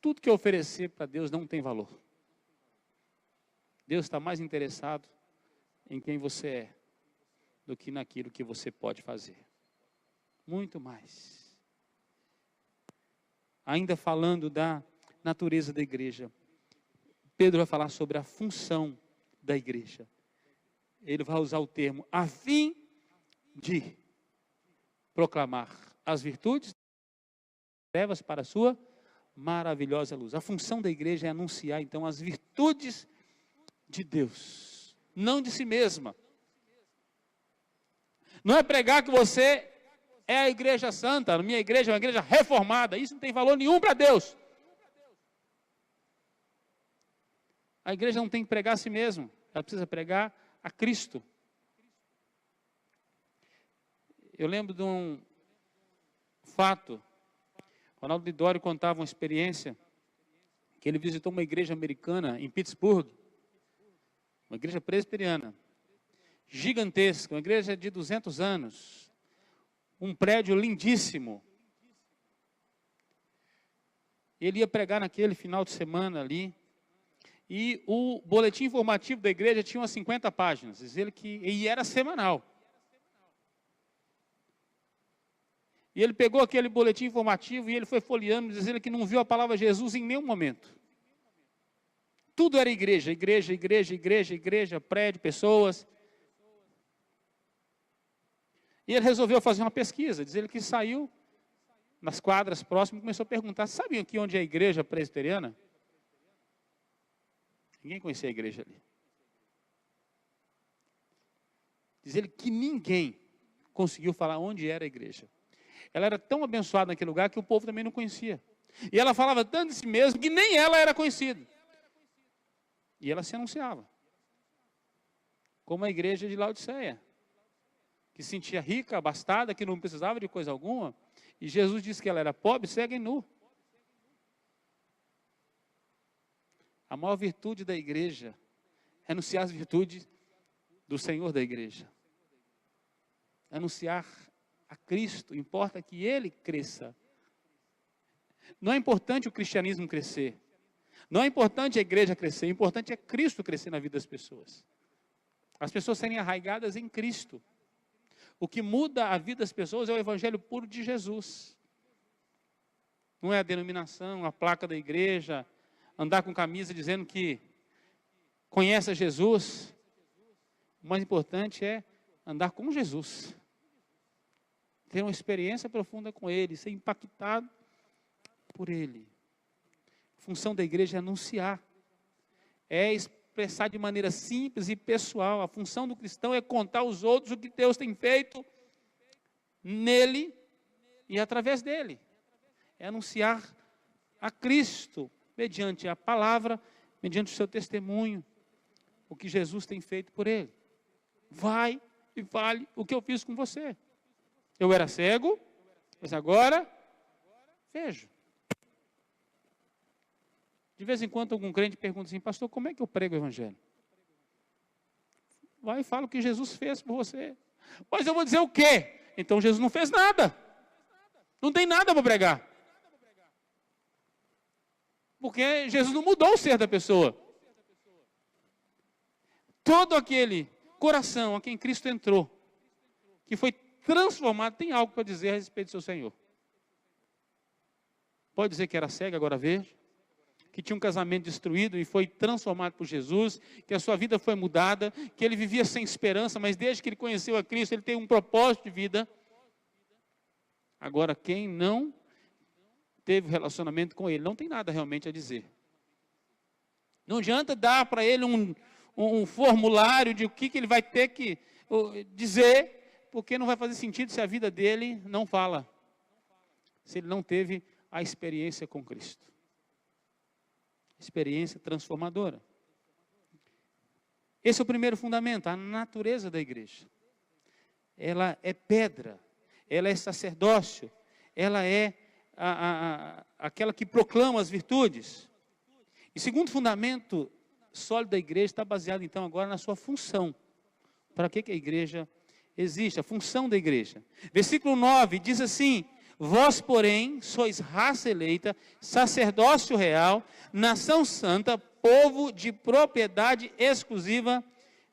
tudo que eu oferecer para Deus não tem valor. Deus está mais interessado em quem você é do que naquilo que você pode fazer. Muito mais. Ainda falando da natureza da igreja, Pedro vai falar sobre a função da igreja. Ele vai usar o termo a fim de proclamar as virtudes das trevas para a sua maravilhosa luz. A função da igreja é anunciar, então, as virtudes de Deus, não de si mesma. Não é pregar que você é a igreja santa, a minha igreja é uma igreja reformada. Isso não tem valor nenhum para Deus. A igreja não tem que pregar a si mesma, ela precisa pregar a Cristo. Eu lembro de um fato, Ronaldo Lidório contava uma experiência, que ele visitou uma igreja americana em Pittsburgh, uma igreja presbiteriana, gigantesca, uma igreja de 200 anos, um prédio lindíssimo. Ele ia pregar naquele final de semana ali, e o boletim informativo da igreja tinha umas 50 páginas, e era semanal. E ele pegou aquele boletim informativo e ele foi folheando, dizendo que não viu a palavra Jesus em nenhum momento. Tudo era igreja, igreja, igreja, igreja, igreja, prédio, pessoas. E ele resolveu fazer uma pesquisa, diz ele que saiu nas quadras próximas e começou a perguntar, sabiam aqui onde é a igreja presbiteriana? Ninguém conhecia a igreja ali. Diz ele que ninguém conseguiu falar onde era a igreja. Ela era tão abençoada naquele lugar que o povo também não conhecia. E ela falava tanto de si mesma que nem ela era conhecida. E ela se anunciava. Como a igreja de Laodiceia, que se sentia rica, abastada, que não precisava de coisa alguma. E Jesus disse que ela era pobre, cega e nu. A maior virtude da igreja é anunciar as virtudes do Senhor da igreja. Anunciar a Cristo, importa que Ele cresça. Não é importante o cristianismo crescer. Não é importante a igreja crescer, o importante é Cristo crescer na vida das pessoas. As pessoas serem arraigadas em Cristo. O que muda a vida das pessoas é o evangelho puro de Jesus. Não é a denominação, a placa da igreja, andar com camisa dizendo que conhece a Jesus. O mais importante é andar com Jesus. Ter uma experiência profunda com Ele, ser impactado por Ele. A função da igreja é anunciar, é expressar de maneira simples e pessoal. A função do cristão é contar aos outros o que Deus tem feito nele e através dele. É anunciar a Cristo, mediante a palavra, mediante o seu testemunho, o que Jesus tem feito por ele. Vai e fale o que eu fiz com você. Eu era cego, mas agora vejo. De vez em quando algum crente pergunta assim, pastor, como é que eu prego o evangelho? Vai e fala o que Jesus fez por você. Mas eu vou dizer o quê? Então Jesus não fez nada. Não tem nada para pregar. Porque Jesus não mudou o ser da pessoa. Todo aquele coração a quem Cristo entrou, que foi transformado, tem algo para dizer a respeito do seu Senhor. Pode dizer que era cego, agora veja. Que tinha um casamento destruído e foi transformado por Jesus, que a sua vida foi mudada, que ele vivia sem esperança, mas desde que ele conheceu a Cristo, ele tem um propósito de vida. Agora, quem não teve relacionamento com ele, não tem nada realmente a dizer. Não adianta dar para ele um formulário de o que ele vai ter que dizer, porque não vai fazer sentido se a vida dele não fala, se ele não teve a experiência com Cristo. Experiência transformadora. Esse é o primeiro fundamento, a natureza da igreja. Ela é pedra, ela é sacerdócio, ela é aquela que proclama as virtudes. E segundo fundamento sólido da igreja está baseado então agora na sua função. Para que a igreja existe? A função da igreja. Versículo 9 diz assim: vós, porém, sois raça eleita, sacerdócio real, nação santa, povo de propriedade exclusiva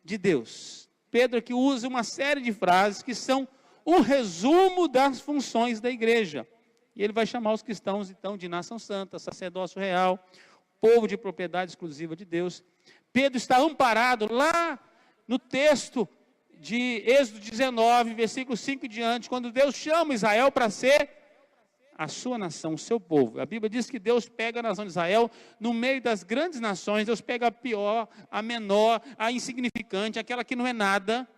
de Deus. Pedro aqui usa uma série de frases que são um resumo das funções da igreja. E ele vai chamar os cristãos, então, de nação santa, sacerdócio real, povo de propriedade exclusiva de Deus. Pedro está amparado lá no texto de Êxodo 19, versículo 5 em diante, quando Deus chama Israel para ser a sua nação, o seu povo. A Bíblia diz que Deus pega a nação de Israel no meio das grandes nações, Deus pega a pior, a menor, a insignificante, aquela que não é nada,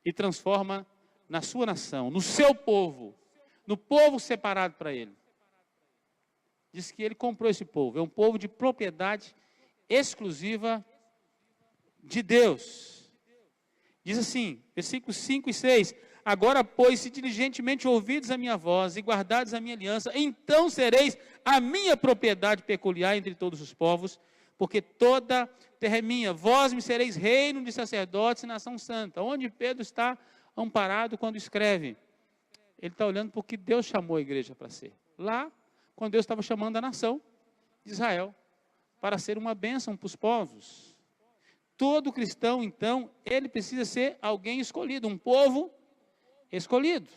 e transforma na sua nação, no seu povo, no povo separado para ele. Diz que ele comprou esse povo, é um povo de propriedade exclusiva de Deus. Diz assim, versículos 5 e 6, agora, pois, se diligentemente ouvides a minha voz e guardardes a minha aliança, então sereis a minha propriedade peculiar entre todos os povos, porque toda terra é minha. Vós me sereis reino de sacerdotes e nação santa. Onde Pedro está amparado quando escreve? Ele está olhando para o que Deus chamou a igreja para ser. Lá, quando Deus estava chamando a nação de Israel para ser uma bênção para os povos. Todo cristão, então, ele precisa ser alguém escolhido, um povo escolhido.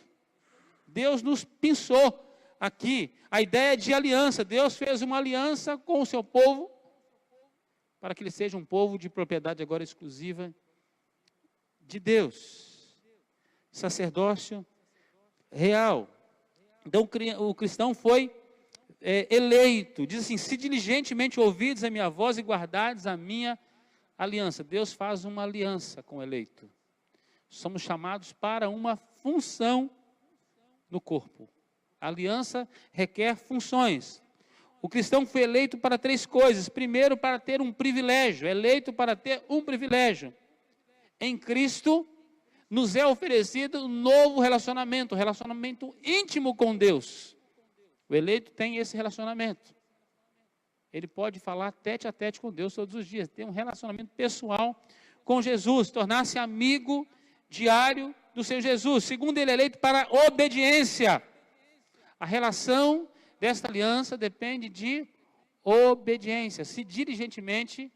Deus nos pensou aqui a ideia de aliança. Deus fez uma aliança com o seu povo para que ele seja um povo de propriedade agora exclusiva de Deus. Sacerdócio real. Então o cristão foi eleito. Diz assim, se diligentemente ouvides a minha voz e guardardes a minha aliança. Deus faz uma aliança com o eleito. Somos chamados para uma função no corpo. A aliança requer funções. O cristão foi eleito para 3 coisas. Primeiro, para ter um privilégio. Eleito para ter um privilégio. Em Cristo, nos é oferecido um novo relacionamento. Um relacionamento íntimo com Deus. O eleito tem esse relacionamento. Ele pode falar tete a tete com Deus todos os dias. Ter um relacionamento pessoal com Jesus. Tornar-se amigo diário do Senhor Jesus. Segundo, ele é eleito para obediência. A relação desta aliança depende de obediência. Se diligentemente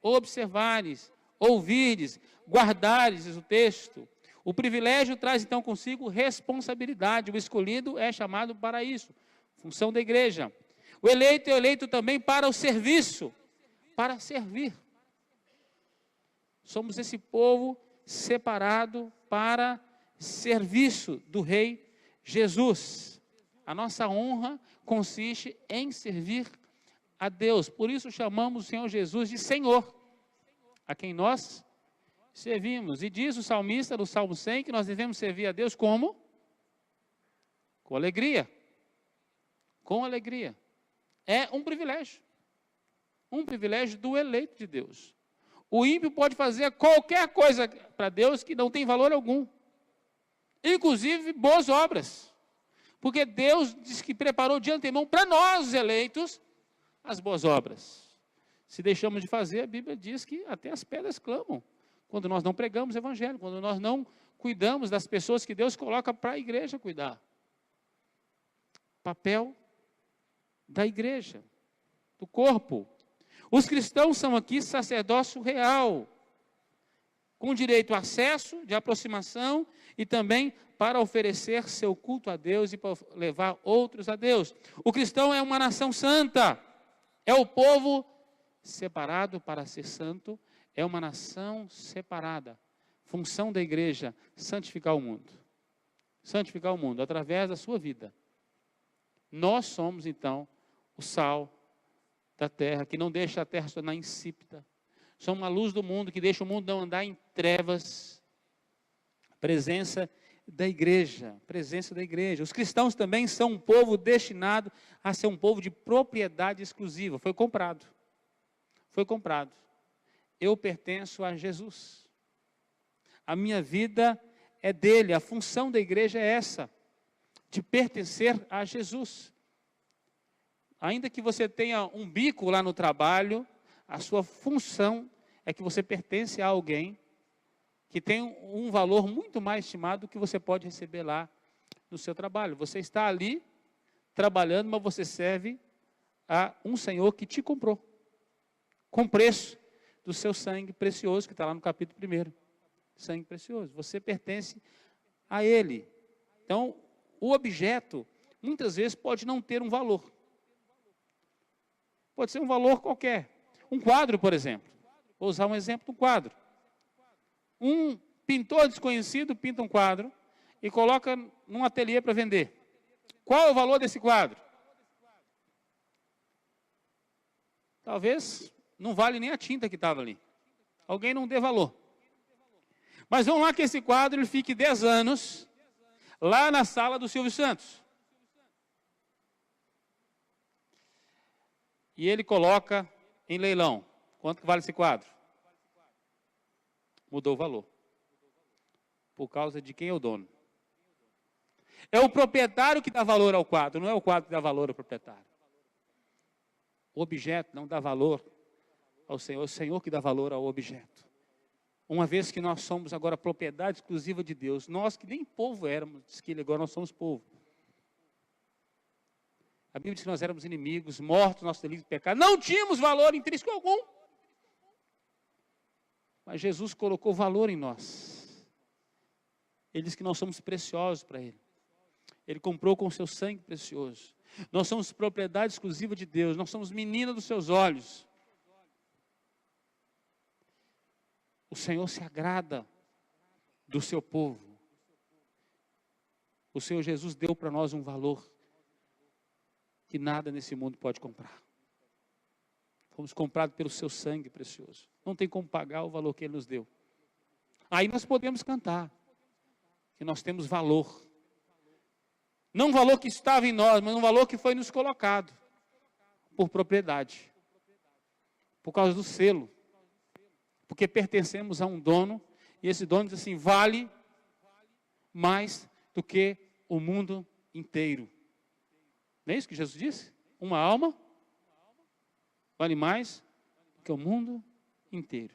observares, ouvires, guardares, diz o texto. O privilégio traz então consigo responsabilidade. O escolhido é chamado para isso. Função da igreja. O eleito é eleito também para o serviço, para servir. Somos esse povo separado para serviço do Rei Jesus. A nossa honra consiste em servir a Deus. Por isso chamamos o Senhor Jesus de Senhor, a quem nós servimos. E diz o salmista no Salmo 100 que nós devemos servir a Deus como? Com alegria. Com alegria. É um privilégio do eleito de Deus. O ímpio pode fazer qualquer coisa para Deus que não tem valor algum. Inclusive boas obras. Porque Deus diz que preparou de antemão para nós, os eleitos, as boas obras. Se deixamos de fazer, a Bíblia diz que até as pedras clamam. Quando nós não pregamos o evangelho, quando nós não cuidamos das pessoas que Deus coloca para a igreja cuidar. Papel da igreja, do corpo. Os cristãos são aqui sacerdócio real, com direito a acesso, de aproximação e também para oferecer seu culto a Deus e para levar outros a Deus. O cristão é uma nação santa, é o povo separado para ser santo, é uma nação separada. Função da igreja, santificar o mundo. Santificar o mundo através da sua vida. Nós somos, então, o sal da terra, que não deixa a terra se tornar insípida. Somos a luz do mundo, que deixa o mundo não andar em trevas. Presença da igreja, presença da igreja. Os cristãos também são um povo destinado a ser um povo de propriedade exclusiva. Foi comprado. Foi comprado. Eu pertenço a Jesus. A minha vida é dele. A função da igreja é essa, de pertencer a Jesus. Ainda que você tenha um bico lá no trabalho, a sua função é que você pertence a alguém que tem um valor muito mais estimado do que você pode receber lá no seu trabalho. Você está ali trabalhando, mas você serve a um Senhor que te comprou, com preço do seu sangue precioso, que está lá no capítulo 1. Sangue precioso. Você pertence a Ele. Então, o objeto, muitas vezes, pode não ter um valor. Pode ser um valor qualquer. Um quadro, por exemplo. Vou usar um exemplo do quadro. Um pintor desconhecido pinta um quadro e coloca num ateliê para vender. Qual é o valor desse quadro? Talvez não vale nem a tinta que estava ali. Alguém não dê valor. Mas vamos lá que esse quadro ele fique 10 anos lá na sala do Silvio Santos. E ele coloca em leilão. Quanto que vale esse quadro? Mudou o valor. Por causa de quem é o dono. É o proprietário que dá valor ao quadro, não é o quadro que dá valor ao proprietário. O objeto não dá valor ao Senhor, é o Senhor que dá valor ao objeto. Uma vez que nós somos agora propriedade exclusiva de Deus, nós que nem povo éramos, diz que agora nós somos povo. A Bíblia diz que nós éramos inimigos, mortos, nosso delito de pecado, não tínhamos valor intrínseco algum. Mas Jesus colocou valor em nós. Ele diz que nós somos preciosos para Ele. Ele comprou com o seu sangue precioso. Nós somos propriedade exclusiva de Deus, nós somos menina dos seus olhos. O Senhor se agrada do seu povo. O Senhor Jesus deu para nós um valor que nada nesse mundo pode comprar. Fomos comprados pelo seu sangue precioso. Não tem como pagar o valor que Ele nos deu. Aí nós podemos cantar que nós temos valor. Não um valor que estava em nós, mas um valor que foi nos colocado por propriedade. Por causa do selo. Porque pertencemos a um dono, e esse dono diz assim, vale mais do que o mundo inteiro. Não é isso que Jesus disse? Uma alma vale mais do que o mundo inteiro.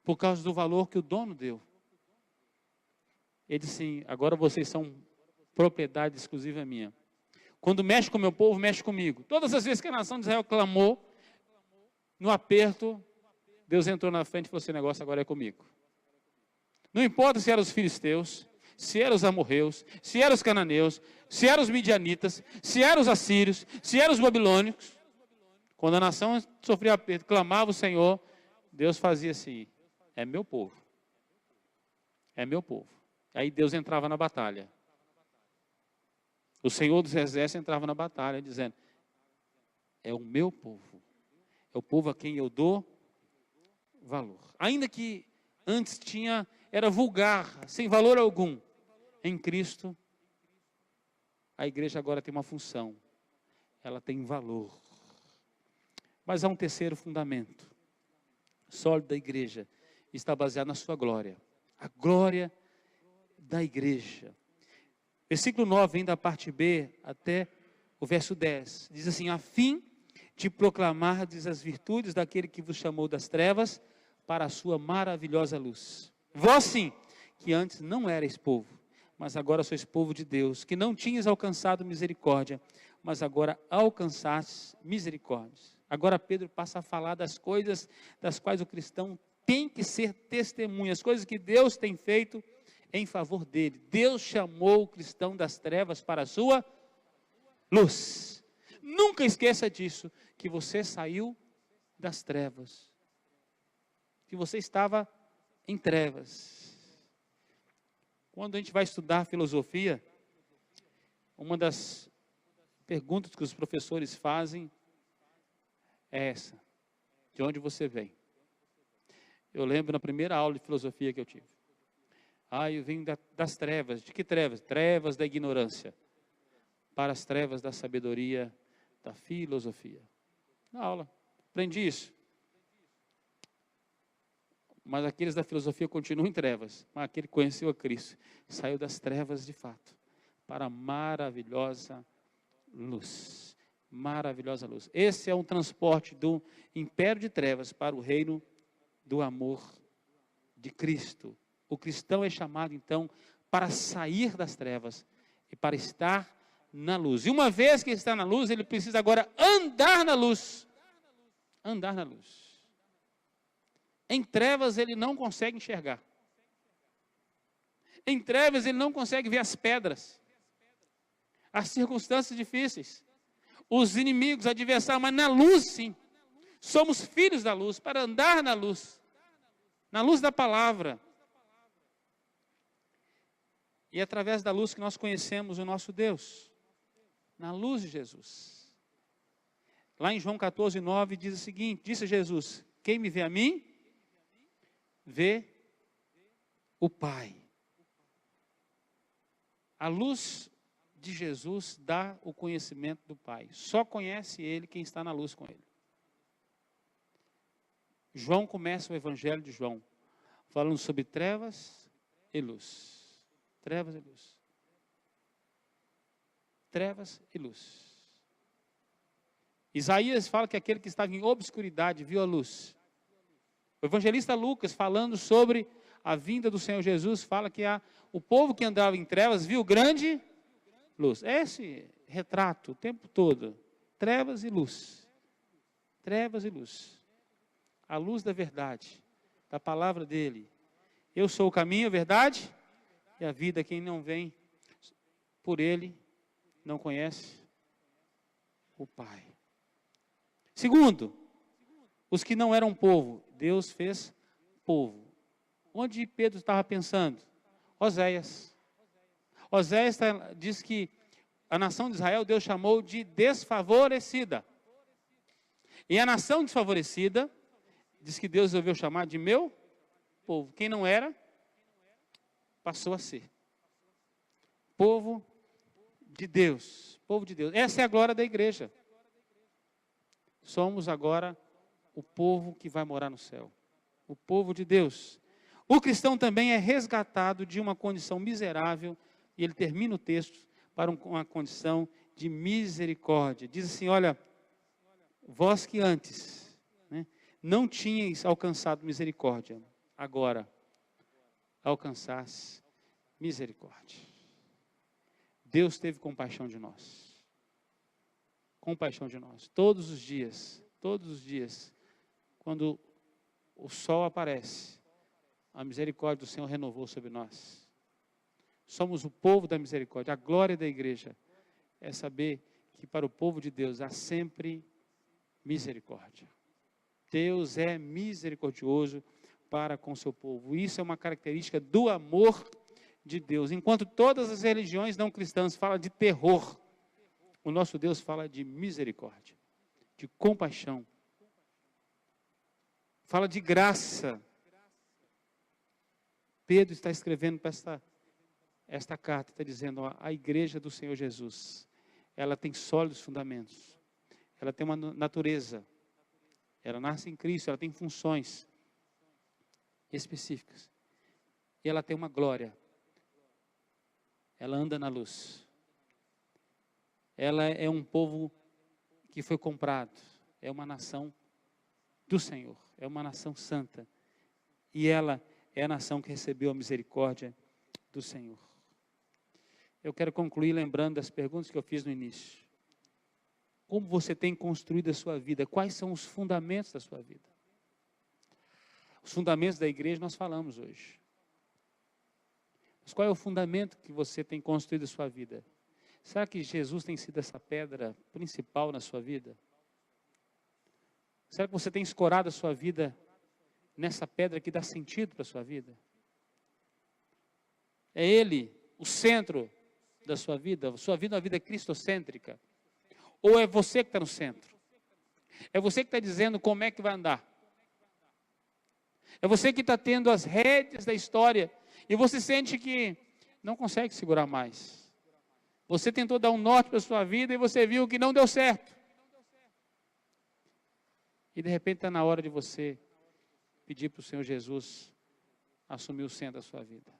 Por causa do valor que o dono deu. Ele disse assim, agora vocês são propriedade exclusiva minha. Quando mexe com o meu povo, mexe comigo. Todas as vezes que a nação de Israel clamou, no aperto, Deus entrou na frente e falou, esse negócio agora é comigo. Não importa se eram os filisteus, se eram os amorreus, se eram os cananeus, se eram os midianitas, se eram os assírios, se eram os babilônicos. Quando a nação sofria aperto, clamava o Senhor, Deus fazia assim, é meu povo. É meu povo. Aí Deus entrava na batalha. O Senhor dos exércitos entrava na batalha, dizendo, é o meu povo. É o povo a quem eu dou valor. Ainda que antes era vulgar, sem valor algum. Em Cristo, a igreja agora tem uma função. Ela tem valor. Mas há um terceiro fundamento. sólido da igreja está baseado na sua glória. A glória da igreja. Versículo 9 vem da parte B até o verso 10. Diz assim: a fim de proclamardes as virtudes daquele que vos chamou das trevas para a sua maravilhosa luz. Vós sim, que antes não erais povo, mas agora sois povo de Deus, que não tinhas alcançado misericórdia, mas agora alcançastes misericórdia. Agora Pedro passa a falar das coisas das quais o cristão tem que ser testemunha, as coisas que Deus tem feito em favor dele. Deus chamou o cristão das trevas para a sua luz. Nunca esqueça disso, que você saiu das trevas, que você estava em trevas. Quando a gente vai estudar filosofia, uma das perguntas que os professores fazem é essa: de onde você vem? Eu lembro na primeira aula de filosofia que eu tive. Eu venho das trevas. De que trevas? Trevas da ignorância para as trevas da sabedoria da filosofia. Na aula, aprendi isso. Mas aqueles da filosofia continuam em trevas. Mas aquele que conheceu a Cristo saiu das trevas de fato para a maravilhosa luz. Maravilhosa luz. Esse é um transporte do império de trevas para o reino do amor de Cristo. O cristão é chamado então para sair das trevas e para estar na luz. E uma vez que está na luz, ele precisa agora andar na luz. Andar na luz. Em trevas ele não consegue enxergar. Em trevas ele não consegue ver as pedras, as circunstâncias difíceis, os inimigos, adversários, mas na luz sim. Somos filhos da luz, para andar na luz da palavra. E é através da luz que nós conhecemos o nosso Deus, na luz de Jesus. Lá em João 14, 9 diz o seguinte: disse Jesus: quem me vê a mim, vê o Pai. A luz de Jesus dá o conhecimento do Pai. Só conhece Ele quem está na luz com Ele. João começa o Evangelho de João falando sobre trevas e luz. Trevas e luz. Trevas e luz. Isaías fala que aquele que estava em obscuridade viu a luz. O evangelista Lucas, falando sobre a vinda do Senhor Jesus, fala que o povo que andava em trevas viu grande luz. É esse retrato o tempo todo. Trevas e luz. Trevas e luz. A luz da verdade, da palavra dele. Eu sou o caminho, a verdade e a vida. Quem não vem por ele não conhece o Pai. Segundo, os que não eram povo, Deus fez povo. Onde Pedro estava pensando? Oséias. Oséias diz que a nação de Israel Deus chamou de desfavorecida. E a nação desfavorecida diz que Deus resolveu chamar de meu povo. Quem não era, passou a ser. Povo de Deus. Povo de Deus. Essa é a glória da igreja. Somos agora o povo que vai morar no céu. O povo de Deus. O cristão também é resgatado de uma condição miserável, e ele termina o texto para uma condição de misericórdia. Diz assim: olha, vós que antes não tinhais alcançado misericórdia, agora alcançaste misericórdia. Deus teve compaixão de nós. Compaixão de nós. Todos os dias, quando o sol aparece, a misericórdia do Senhor renovou sobre nós. Somos o povo da misericórdia. A glória da igreja é saber que para o povo de Deus há sempre misericórdia. Deus é misericordioso para com o seu povo. Isso é uma característica do amor de Deus. Enquanto todas as religiões não cristãs falam de terror, o nosso Deus fala de misericórdia, de compaixão. Fala de graça. Pedro está escrevendo para esta carta, está dizendo: a igreja do Senhor Jesus, ela tem sólidos fundamentos, ela tem uma natureza, ela nasce em Cristo, ela tem funções, específicas. E ela tem uma glória. Ela anda na luz. Ela é um povo que foi comprado. É uma nação do Senhor. É uma nação santa. E ela é a nação que recebeu a misericórdia do Senhor. Eu quero concluir lembrando das perguntas que eu fiz no início. Como você tem construído a sua vida? Quais são os fundamentos da sua vida? Os fundamentos da igreja nós falamos hoje. Mas qual é o fundamento que você tem construído a sua vida? Será que Jesus tem sido essa pedra principal na sua vida? Será que você tem escorado a sua vida nessa pedra que dá sentido para a sua vida? É Ele o centro da sua vida? Sua vida é uma vida cristocêntrica? Ou é você que está no centro? É você que está dizendo como é que vai andar? É você que está tendo as rédeas da história e você sente que não consegue segurar mais. Você tentou dar um norte para a sua vida e você viu que não deu certo. E de repente está na hora de você pedir para o Senhor Jesus assumir o centro da sua vida.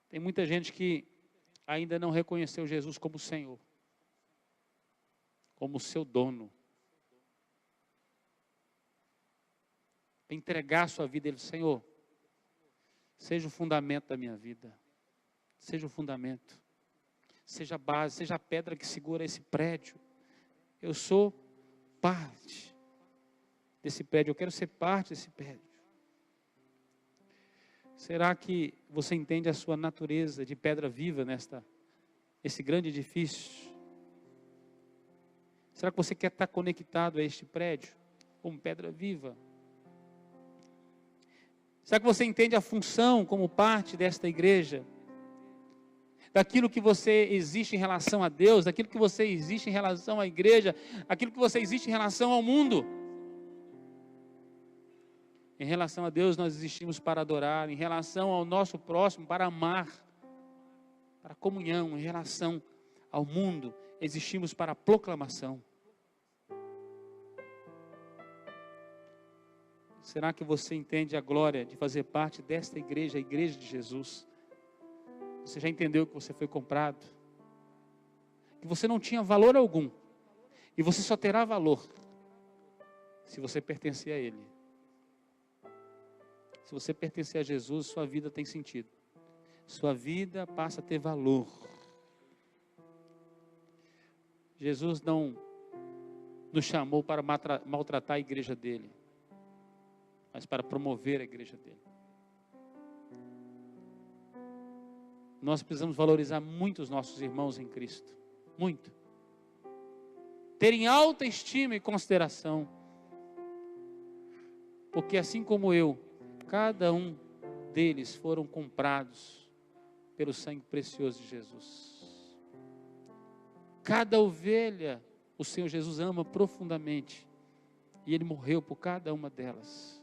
Tem muita gente que ainda não reconheceu Jesus como Senhor, como seu dono. Para entregar a sua vida, Ele, Senhor, seja o fundamento da minha vida. Seja o fundamento. Seja a base, seja a pedra que segura esse prédio. Eu sou parte desse prédio, eu quero ser parte desse prédio. Será que você entende a sua natureza de pedra viva nesse grande edifício? Será que você quer estar conectado a este prédio como pedra viva? Será que você entende a função como parte desta igreja? Daquilo que você existe em relação a Deus, daquilo que você existe em relação à igreja, aquilo que você existe em relação ao mundo. Em relação a Deus nós existimos para adorar, em relação ao nosso próximo para amar, para comunhão, em relação ao mundo existimos para proclamação. Será que você entende a glória de fazer parte desta igreja, a igreja de Jesus? Você já entendeu que você foi comprado? Que você não tinha valor algum. E você só terá valor se você pertencer a Ele. Se você pertencer a Jesus, sua vida tem sentido. Sua vida passa a ter valor. Jesus não nos chamou para maltratar a igreja dele, mas para promover a igreja dele. Nós precisamos valorizar muito os nossos irmãos em Cristo. Muito. Ter em alta estima e consideração. Porque assim como eu, cada um deles foram comprados pelo sangue precioso de Jesus. Cada ovelha, o Senhor Jesus ama profundamente. E Ele morreu por cada uma delas.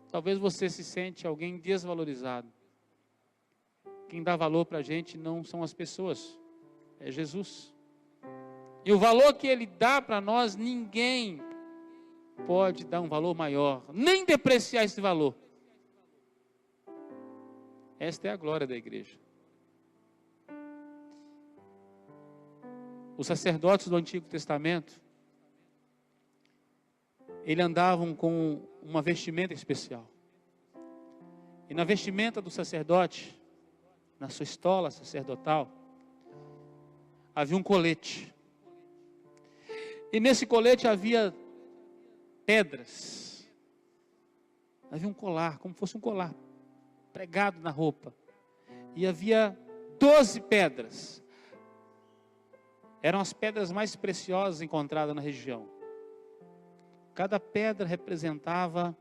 Talvez você se sente alguém desvalorizado. Quem dá valor para a gente não são as pessoas, é Jesus. E o valor que Ele dá para nós, ninguém pode dar um valor maior, nem depreciar esse valor. Esta é a glória da igreja. Os sacerdotes do Antigo Testamento, eles andavam com uma vestimenta especial. E na vestimenta do sacerdote, na sua estola sacerdotal, havia um colete. E nesse colete havia pedras. Havia um colar, como fosse um colar, pregado na roupa. E havia 12 pedras. Eram as pedras mais preciosas encontradas na região. Cada pedra representava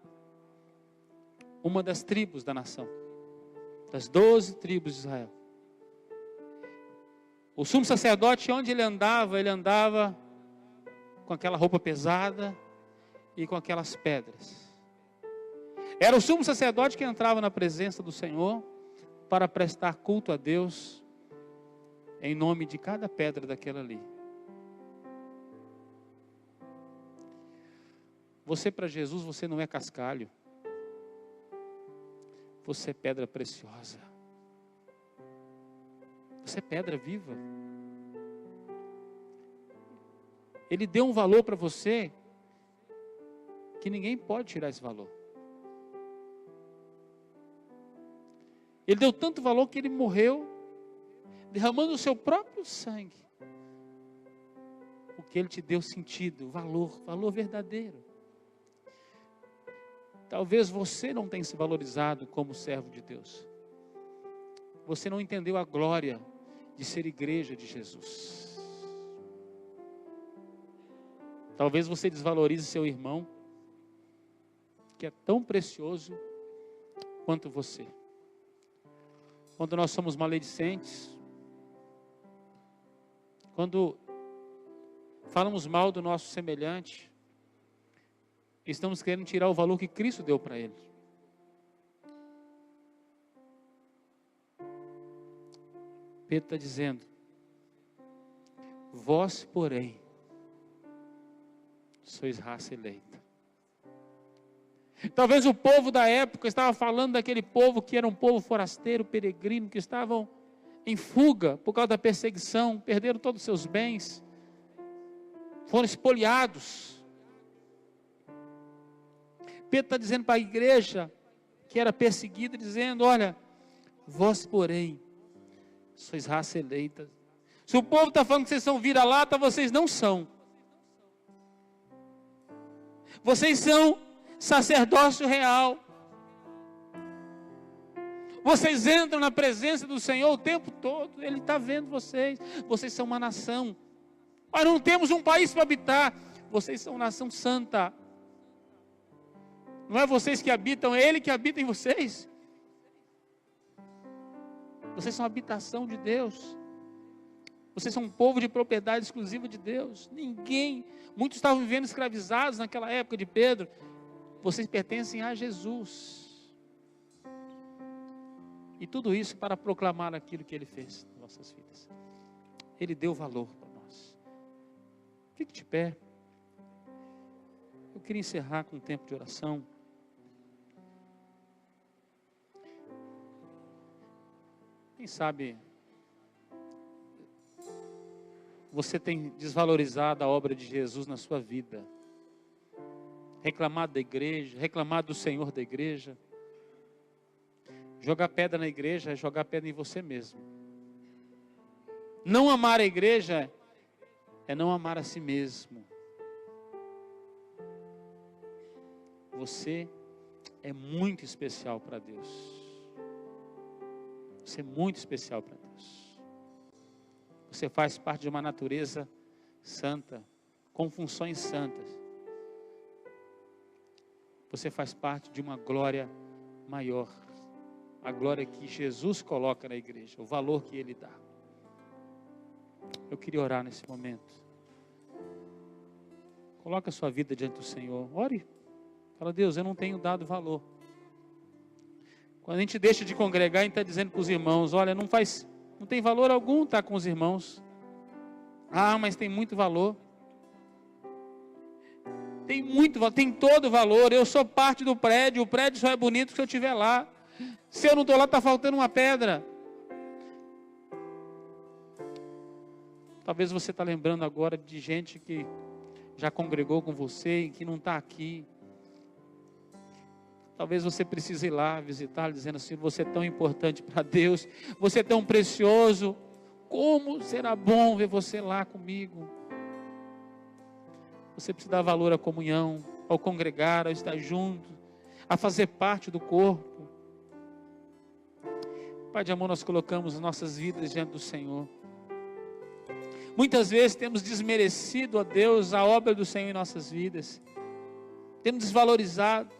uma das tribos da nação. Das 12 tribos de Israel. O sumo sacerdote, onde ele andava com aquela roupa pesada e com aquelas pedras. Era o sumo sacerdote que entrava na presença do Senhor para prestar culto a Deus em nome de cada pedra daquela ali. Você, para Jesus, você não é cascalho. Você é pedra preciosa. Você é pedra viva. Ele deu um valor para você que ninguém pode tirar esse valor. Ele deu tanto valor que ele morreu, derramando o seu próprio sangue. Porque ele te deu sentido, valor verdadeiro. Talvez você não tenha se valorizado como servo de Deus. Você não entendeu a glória de ser igreja de Jesus. Talvez você desvalorize seu irmão, que é tão precioso quanto você. Quando nós somos maledicentes, quando falamos mal do nosso semelhante, estamos querendo tirar o valor que Cristo deu para ele. Pedro está dizendo: vós, porém, sois raça eleita. Talvez o povo da época estava falando daquele povo que era um povo forasteiro, peregrino, que estavam em fuga por causa da perseguição, perderam todos os seus bens, foram espoliados. Pedro está dizendo para a igreja que era perseguida, dizendo: olha, vós, porém, sois raça eleita. Se o povo está falando que vocês são vira-lata, vocês não são. Vocês são sacerdócio real. Vocês entram na presença do Senhor o tempo todo. Ele está vendo vocês. Vocês são uma nação. Nós não temos um país para habitar. Vocês são nação santa. Não é vocês que habitam, é Ele que habita em vocês. Vocês são habitação de Deus. Vocês são um povo de propriedade exclusiva de Deus. Muitos estavam vivendo escravizados naquela época de Pedro. Vocês pertencem a Jesus. E tudo isso para proclamar aquilo que Ele fez em nossas vidas. Ele deu valor para nós. Fique de pé. Eu queria encerrar com um tempo de oração. Quem sabe você tem desvalorizado a obra de Jesus na sua vida, reclamado da igreja, reclamado do Senhor da igreja. Jogar pedra na igreja é jogar pedra em você mesmo. Não amar a igreja é não amar a si mesmo. Você é muito especial para Deus. Você é muito especial para Deus. Você faz parte de uma natureza santa, com funções santas. Você faz parte de uma glória maior. A glória que Jesus coloca na igreja, o valor que Ele dá. Eu queria orar nesse momento. Coloca a sua vida diante do Senhor. Ore. Fala: Deus, eu não tenho dado valor. Quando a gente deixa de congregar, a gente está dizendo para os irmãos: olha, não tem valor algum estar com os irmãos. Ah, mas tem muito valor. Tem muito valor, tem todo valor. Eu sou parte do prédio, o prédio só é bonito se eu estiver lá. Se eu não estou lá, está faltando uma pedra. Talvez você está lembrando agora de gente que já congregou com você e que não está aqui. Talvez você precise ir lá visitar, dizendo assim: você é tão importante para Deus, você é tão precioso, como será bom ver você lá comigo. Você precisa dar valor à comunhão, ao congregar, ao estar junto, a fazer parte do corpo. Pai de amor, nós colocamos nossas vidas diante do Senhor. Muitas vezes temos desmerecido a Deus, a obra do Senhor em nossas vidas. Temos desvalorizado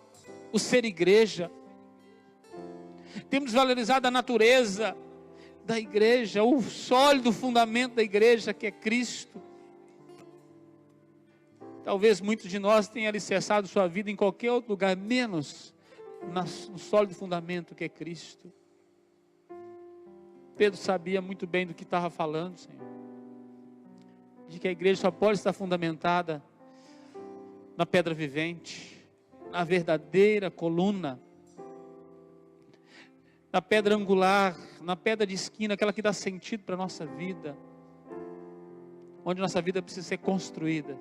o ser igreja. Temos desvalorizado a natureza da igreja, o sólido fundamento da igreja que é Cristo. Talvez muitos de nós tenham alicerçado sua vida em qualquer outro lugar, menos no sólido fundamento que é Cristo. Pedro sabia muito bem do que estava falando, Senhor. De que a igreja só pode estar fundamentada na pedra vivente, na verdadeira coluna. na pedra angular, na pedra de esquina, aquela que dá sentido para a nossa vida, onde nossa vida precisa ser construída.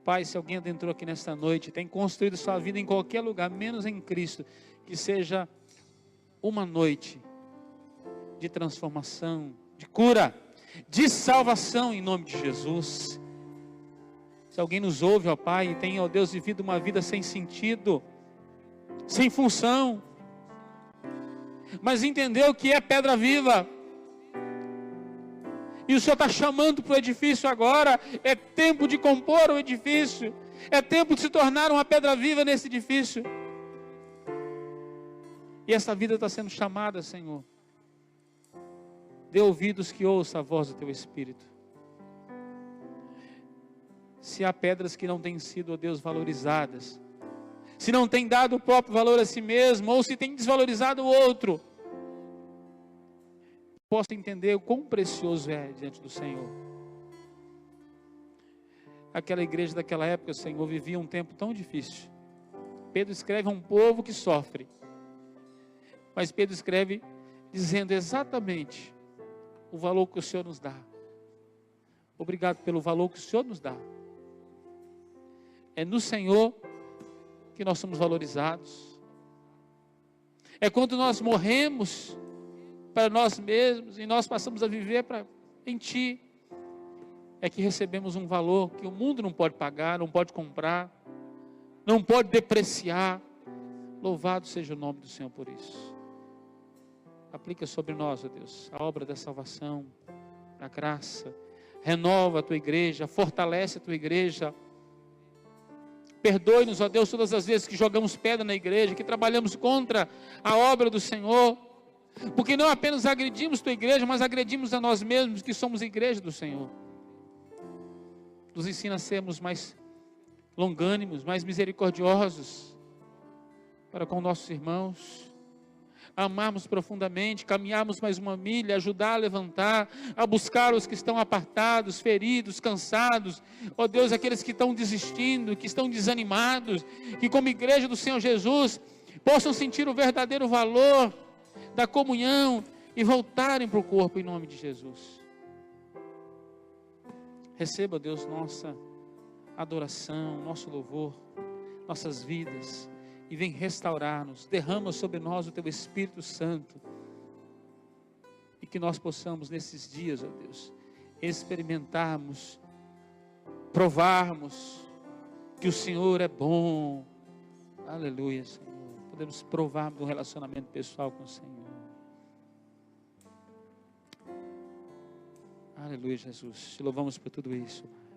Pai, se alguém adentrou aqui nesta noite, tem construído sua vida em qualquer lugar, menos em Cristo, que seja uma noite de transformação, de cura, de salvação em nome de Jesus. Se alguém nos ouve, ó Pai, e tem, ó Deus, vivido uma vida sem sentido, sem função, mas entendeu que é pedra viva, e o Senhor está chamando para o edifício agora, é tempo de compor o edifício, é tempo de se tornar uma pedra viva nesse edifício, e essa vida está sendo chamada, Senhor. Dê ouvidos que ouça a voz do Teu Espírito. Se há pedras que não têm sido, ó Deus, valorizadas, se não tem dado o próprio valor a si mesmo, ou se tem desvalorizado o outro, possa entender o quão precioso é diante do Senhor. Aquela igreja daquela época, Senhor, vivia um tempo tão difícil. Pedro escreve a um povo que sofre, mas Pedro escreve dizendo exatamente o valor que o Senhor nos dá. Obrigado pelo valor que o Senhor nos dá. É no Senhor que nós somos valorizados. É quando nós morremos para nós mesmos e nós passamos a viver em Ti, é que recebemos um valor que o mundo não pode pagar, não pode comprar, não pode depreciar. Louvado seja o nome do Senhor por isso. Aplica sobre nós, ó Deus, a obra da salvação, da graça. Renova a Tua igreja, fortalece a Tua igreja. Perdoe-nos, ó Deus, todas as vezes que jogamos pedra na igreja, que trabalhamos contra a obra do Senhor, porque não apenas agredimos Tua igreja, mas agredimos a nós mesmos, que somos a igreja do Senhor. Nos ensina a sermos mais longânimos, mais misericordiosos para com nossos irmãos, amarmos profundamente, caminharmos mais uma milha, ajudar a levantar, a buscar os que estão apartados, feridos, cansados, ó Deus, aqueles que estão desistindo, que estão desanimados, que como igreja do Senhor Jesus, possam sentir o verdadeiro valor da comunhão e voltarem para o corpo em nome de Jesus. Receba, Deus, nossa adoração, nosso louvor, nossas vidas, e vem restaurar-nos, derrama sobre nós o Teu Espírito Santo, e que nós possamos nesses dias, ó Deus, experimentarmos, provarmos que o Senhor é bom. Aleluia, Senhor. Podemos provar do relacionamento pessoal com o Senhor. Aleluia, Jesus. Te louvamos por tudo isso, Pai.